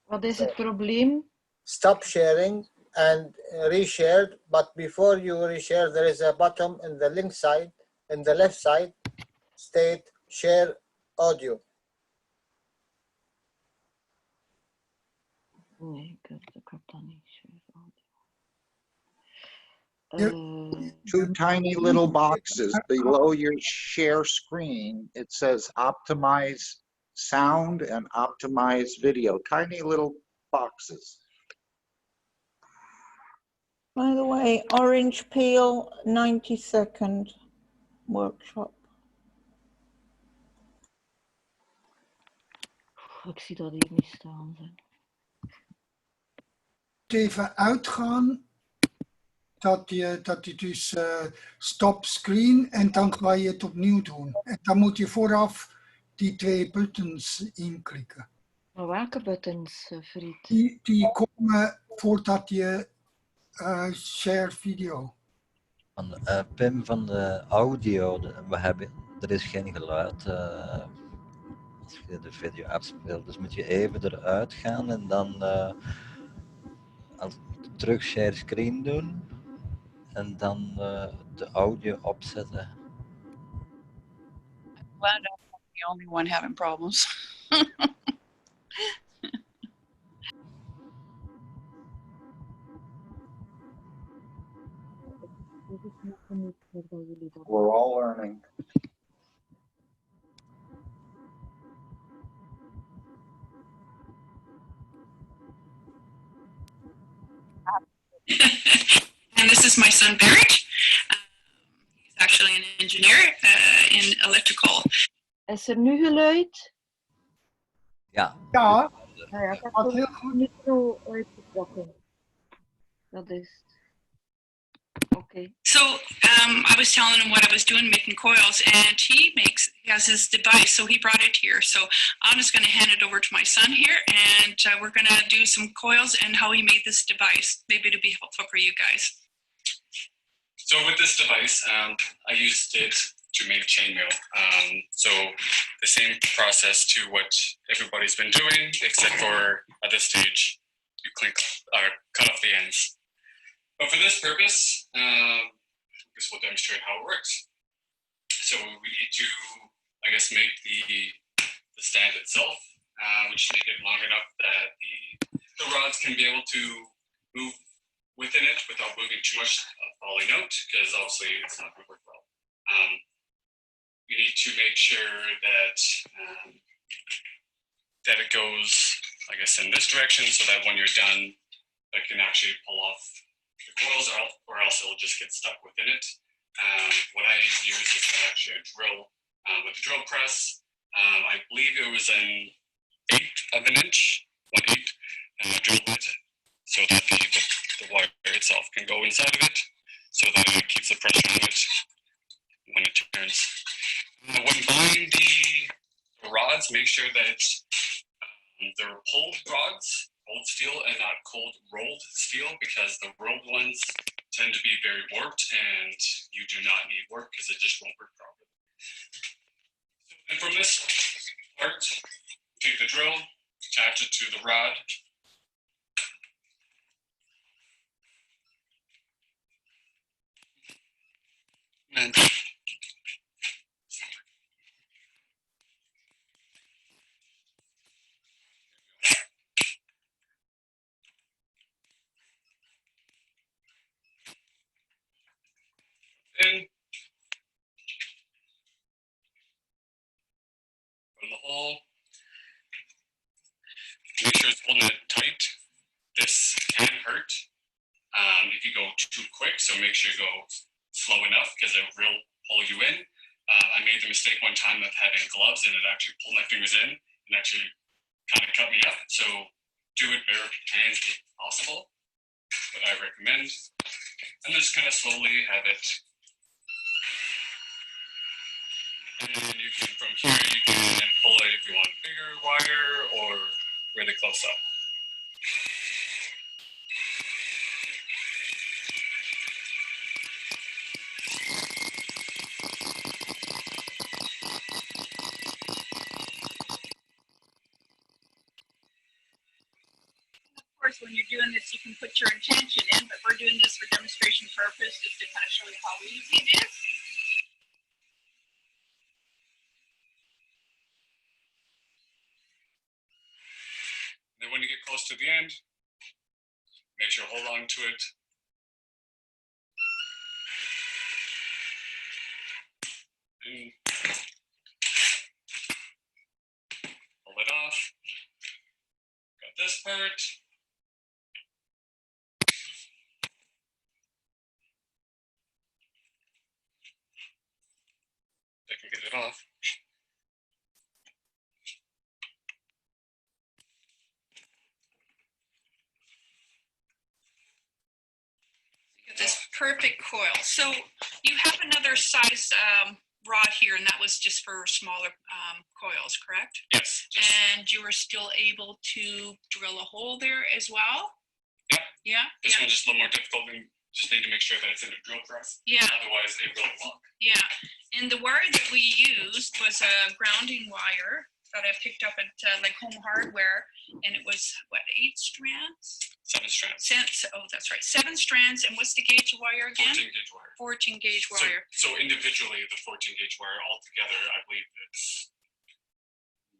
Wat is het probleem? Stop sharing and reshare, but before you reshare, there is a button in the link side, in the left side, state share audio. Nee, ik heb dat niet. Two tiny little boxes below your share screen. It says optimize sound and optimize video. Tiny little boxes. By the way, Orange Peel 90-second workshop. Ik zie dat hier niet staan. Even uitgaan dat je dus stop screen en dan ga je het opnieuw doen. En dan moet je vooraf die 2 buttons inklikken. Maar welke buttons, Fried? Die komen voordat je share video. Pim, van de audio, er is geen geluid als je de video afspeelt. Dus moet je even eruit gaan en dan terug share screen doen en dan de audio opzetten. Glad I'm not the only one having problems. We're all learning. And this is my son Barrett. He's actually an engineer in electrical. Is er nu geluid? Ja. Ja. Nou ja, dat is gewoon niet zo uitgetrokken. Dat is... Okay. So I was telling him what I was doing, making coils, and he has his device, so he brought it here. So I'm just going to hand it over to my son here, and we're going to do some coils and how he made this device. Maybe it'll be helpful for you guys. So with this device, I used it to make chainmail. So the same process to what everybody's been doing, except for at this stage, you cut off the ends. But for this purpose, this will demonstrate how it works. So we need to, I guess, make the stand itself, which make it long enough that the rods can be able to move within it without moving too much, falling out, because obviously it's not going to work well. We need to make sure that that it goes, I guess, in this direction, so that when you're done, it can actually pull off the coils, or else it'll just get stuck within it. What I use is actually a drill with a drill press. I believe it was an 1/8 of an inch, 1/8 drill bit, so that the wire itself can go inside of it, so that it keeps the pressure on it when it turns. When buying the rods, make sure that they're pulled rods, cold steel, and not cold rolled steel, because the rolled ones tend to be very warped, and you do not need work because it just won't work properly. And from this part, take the drill, attach it to the rod. And from the hole, make sure it's holding it tight. This can hurt if you go too quick, so make sure you go slow enough, because it will pull you in. I made the mistake one time of having gloves, and it actually pulled my fingers in and actually kind of cut me up. So do it bare hands if possible, what I recommend. And just kind of slowly have it. And you can, from here, you can pull it if you want bigger wire or really close up. Of course, when you're doing this, you can put your intention in, but we're doing this for demonstration purpose, just to kind of show you how easy it is. Then when you get close to the end, make sure hold on to it. And pull it off. Got this part. I can get it off. This perfect coil. So you have another size rod here, and that was just for smaller coils, correct? Yes. And you were still able to drill a hole there as well? Yeah. Yeah? This one's just a little more difficult, and just need to make sure that it's in a drill press. Yeah. Otherwise, it will lock. Yeah. And the wire that we used was a grounding wire that I picked up at like Home Hardware, and it was what, 8 strands? 7 strands. Oh, that's right, 7 strands. And what's the gauge wire again? 14 gauge wire. 14 gauge wire. So individually, the 14 gauge wire altogether, I believe it's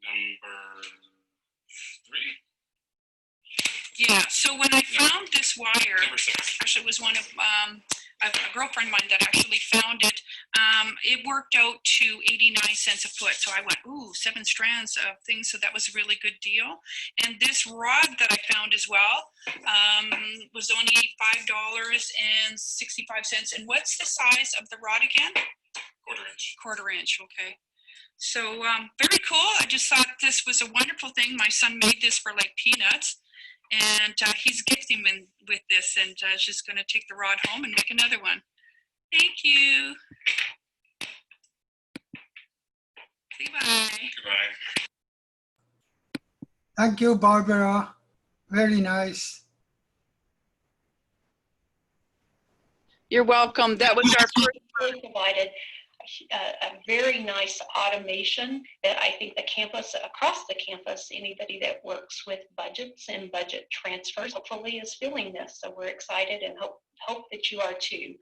number 3. Yeah. So when I found this wire, Number 6. actually, it was one of a girlfriend of mine that actually found it. It worked out to 89 cents a foot. So I went, ooh, 7 strands of things. So that was a really good deal. And this rod that I found as well was only $5.65. And what's the size of the rod again? 1/4 inch. 1/4 inch. Okay. So very cool. I just thought this was a wonderful thing. My son made this for like peanuts, and he's gifting me with this, and just going to take the rod home and make another one. Thank you. Say bye. Goodbye. Thank you, Barbara. Very nice. You're welcome. That was our first. Really provided a very nice automation that I think the campus, across the campus, anybody that works with budgets and budget transfers hopefully is feeling this. So we're excited and hope that you are too.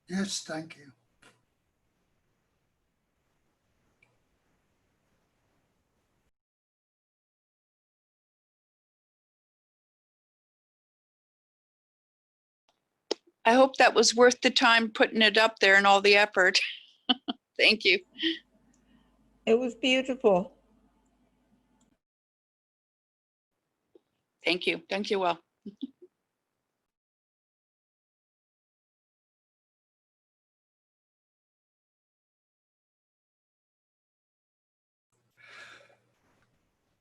Yes, thank you. I hope that was worth the time putting it up there and all the effort. Thank you. It was beautiful. Thank you. Thank you well.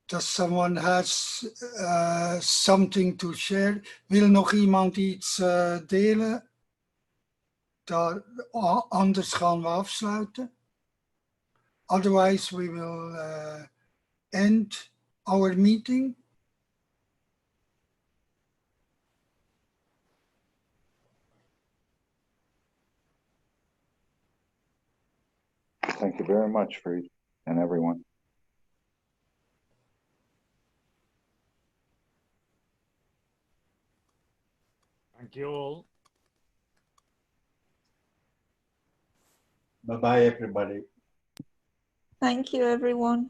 Does someone has something to share? Wil nog iemand iets delen? Anders gaan we afsluiten. Otherwise, we will end our meeting. Thank you very much, Fried, and everyone. Thank you all. Bye-bye, everybody. Thank you, everyone.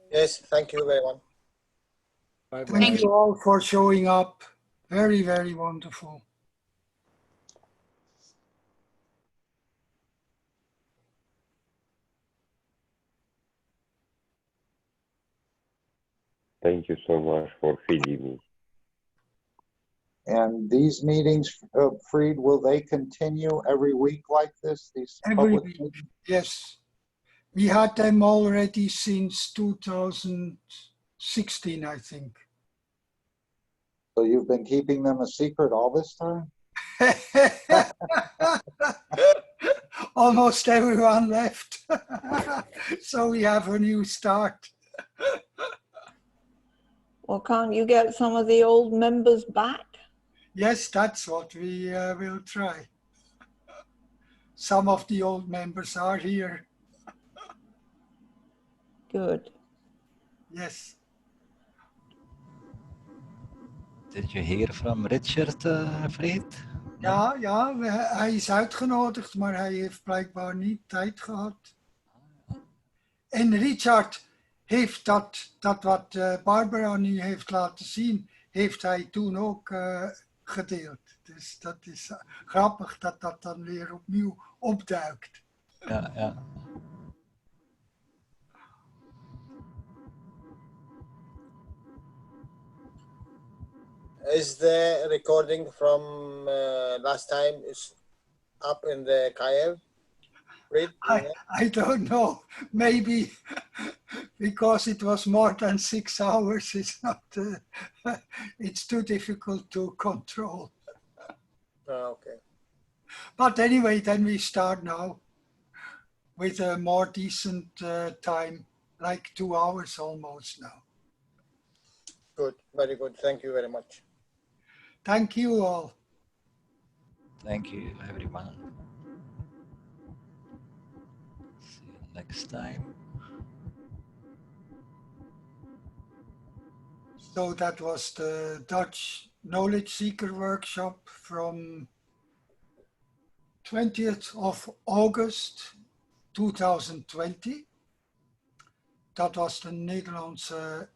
Yes, thank you, everyone. Bye-bye. Thank you all for showing up. Very, very wonderful. Thank you so much for feeding me. And these meetings, Fried, will they continue every week like this? These Every public week, meetings? yes. We had them already since 2016, I think. So you've been keeping them a secret all this time? Almost everyone left. So we have a new start. Well, can't you get some of the old members back? Yes, that's what we will try. Some of the old members are here. Good. Yes. Did you hear from Richard, Fried? Ja, hij is uitgenodigd, maar hij heeft blijkbaar niet tijd gehad. En Richard heeft dat wat Barbara nu heeft laten zien, heeft hij toen ook gedeeld. Dus dat is grappig dat dat dan weer opnieuw opduikt. Ja, ja. Is the recording from last time is up in the KF? I don't know. Maybe because it was more than 6 hours, it's not. It's too difficult to control. Oh, okay. But anyway, then we start now with a more decent time, like 2 hours almost now. Good, very good. Thank you very much. Thank you all. Thank you, everyone. See you next time. So that was the Dutch Knowledge Seeker workshop from 20th of August 2020. Dat was de Nederlandse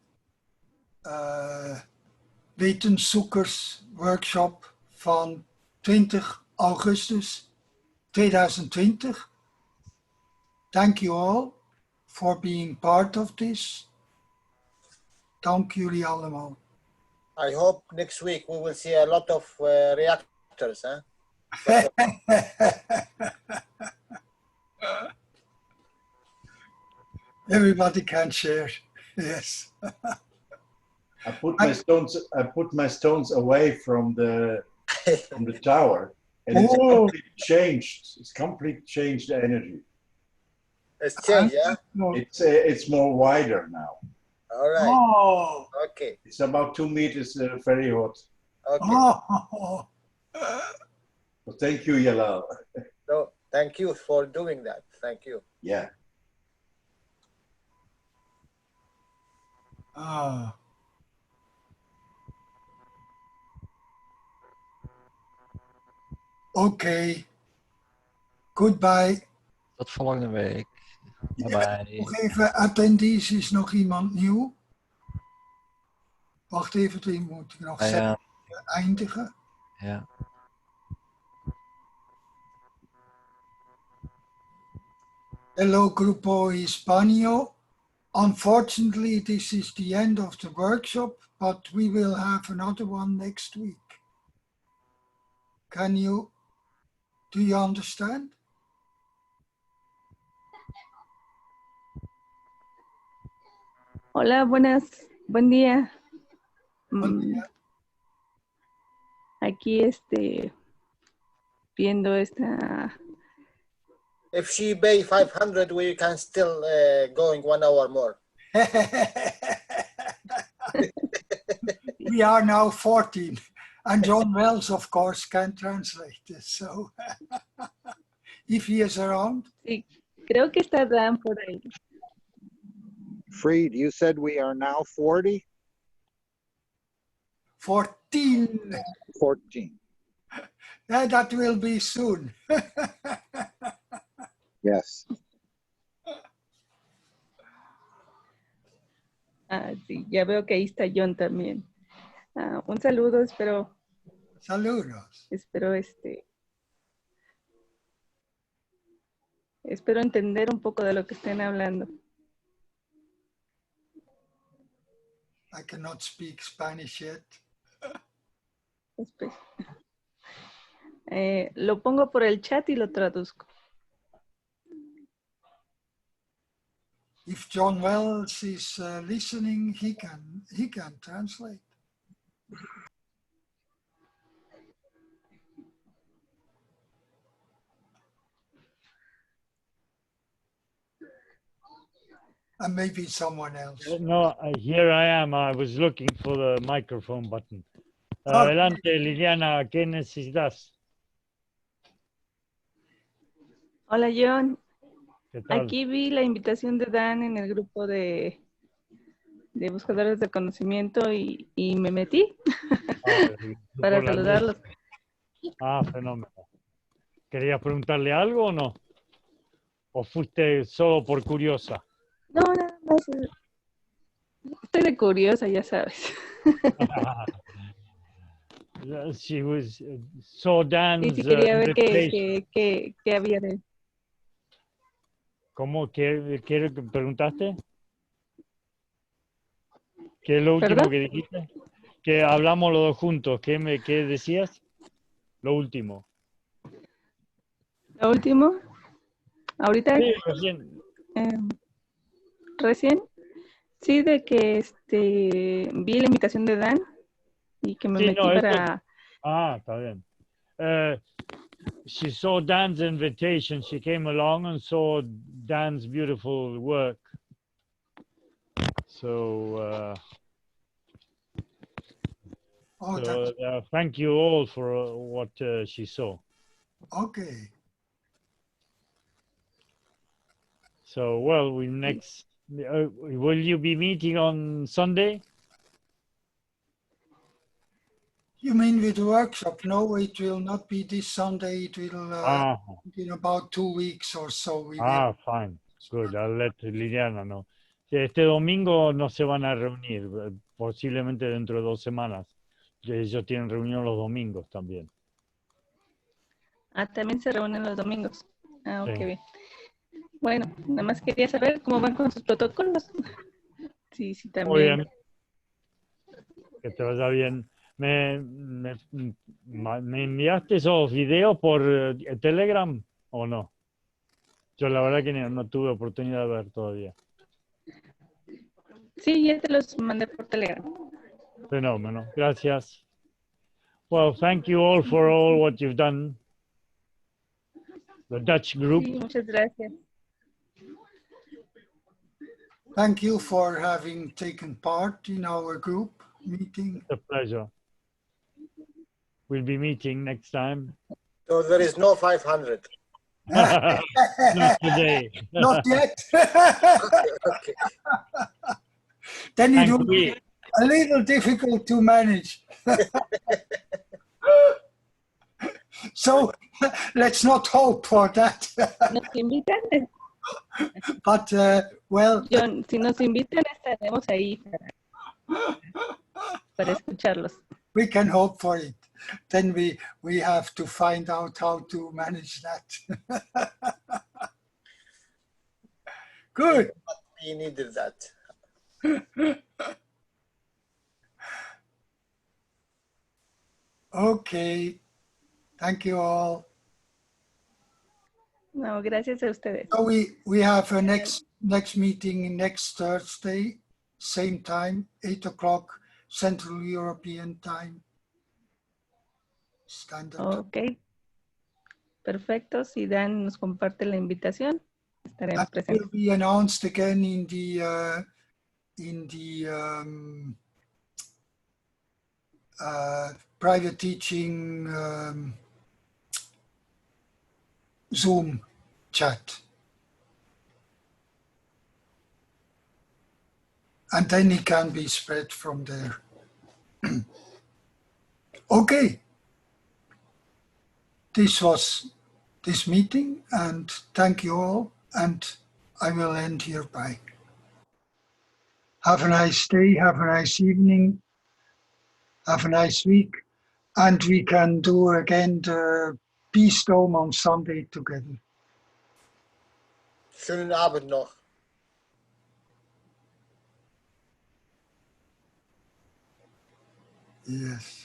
wetenszoekers workshop van 20 augustus 2020. Thank you all for being part of this. Dank jullie allemaal. I hope next week we will see a lot of reactors. Huh? Everybody can share. Yes. I put my stones away from the tower, and it's completely changed. It's completely changed the energy. It's changed, yeah. It's more wider now. All right. Oh. Okay. It's about 2 meters. Very hot. Okay. Oh. Well, thank you, Jalal. No, thank you for doing that. Thank you. Yeah. Oké. Goodbye. Tot volgende week. Bye bye. Nog even, attendees, is nog iemand nieuw? Wacht even, die moet ik nog eindigen. Ja. Hello, Grupo Hispano. Unfortunately, this is the end of the workshop, but we will have another one next week. Do you understand? Hola, buen día. Buen día. Aquí viendo esta. If she pay 500, we can still going 1 hour more. We are now 14, and John Wells, of course, can translate this. So, if he is around. Sí, creo que está Dan por ahí. Fried, you said we are now 40? 14. 14. Yeah, that will be soon. Yes. Sí, ya veo que ahí está John también. Un saludo, espero. Saludos. Espero entender un poco de lo que estén hablando. I cannot speak Spanish yet. Lo pongo por el chat y lo traduzco. If John Wells is listening, he can translate. And maybe someone else. No, here I am. I was looking for the microphone button. Adelante, Liliana, ¿qué necesitas? Hola, John. ¿Qué tal? Aquí vi la invitación de Dan en el grupo de buscadores de conocimiento y me metí para saludarlos. Fenómeno. ¿Querías preguntarle algo o no? ¿O fuiste solo por curiosa? No, nada más. Estoy de curiosa, ya sabes. She was so Dan's y si quería ver invitation. qué había de... ¿Cómo? ¿Qué preguntaste? ¿Qué es lo último que dijiste? Que hablamos los dos juntos. ¿Qué decías? Lo último. ¿Lo último? ¿Ahorita? Sí, recién. ¿Recién? Sí, de que vi la invitación de Dan y que me metí para... está bien. She saw Dan's invitation. She came along and saw Dan's beautiful work. So, thank you all for what she saw. Okay. So, well, will you be meeting on Sunday? You mean with the workshop? No, it will not be this Sunday. It will in about 2 weeks or so. Fine. Good. I'll let Liliana know. Este domingo no se van a reunir, posiblemente dentro de 2 semanas. Ellos tienen reunión los domingos también. Ah, también se reúnen los domingos. Ah, ok, Sí. bien. Bueno, nada más quería saber cómo van con sus protocolos. Sí, sí, Muy también. bien. Que te vaya bien. ¿Me enviaste esos videos por Telegram o no? Yo la verdad que no tuve oportunidad de ver todavía. Sí, ya te los mandé por Telegram. Fenómeno. Gracias. Well, thank you all for all what you've done. The Dutch group. Sí, muchas gracias. Thank you for having taken part in our group meeting. It's a pleasure. We'll be meeting next time. So there is no 500. Not today. Not yet. Okay. Then it Thank will be you. a little difficult to manage. So let's not hope for that. ¿Nos invitan? But well, John, si nos invitan estaremos ahí para escucharlos. we can hope for it. Then we have to find out how to manage that. Good. We needed that. Okay. Thank you all. No, gracias a ustedes. So we have a next meeting next Thursday, same time, 8 o'clock Central European Time. Standard. Ok. Perfecto. Si Dan nos comparte la invitación, estaremos That presentes. will be announced again in the private teaching Zoom chat. And then it can be spread from there. Okay. This was this meeting, and thank you all, and I will end hereby. Have a nice day, have a nice evening, have a nice week, and we can do again the Peace Dome on Sunday together. Schönen Abend noch. Yes.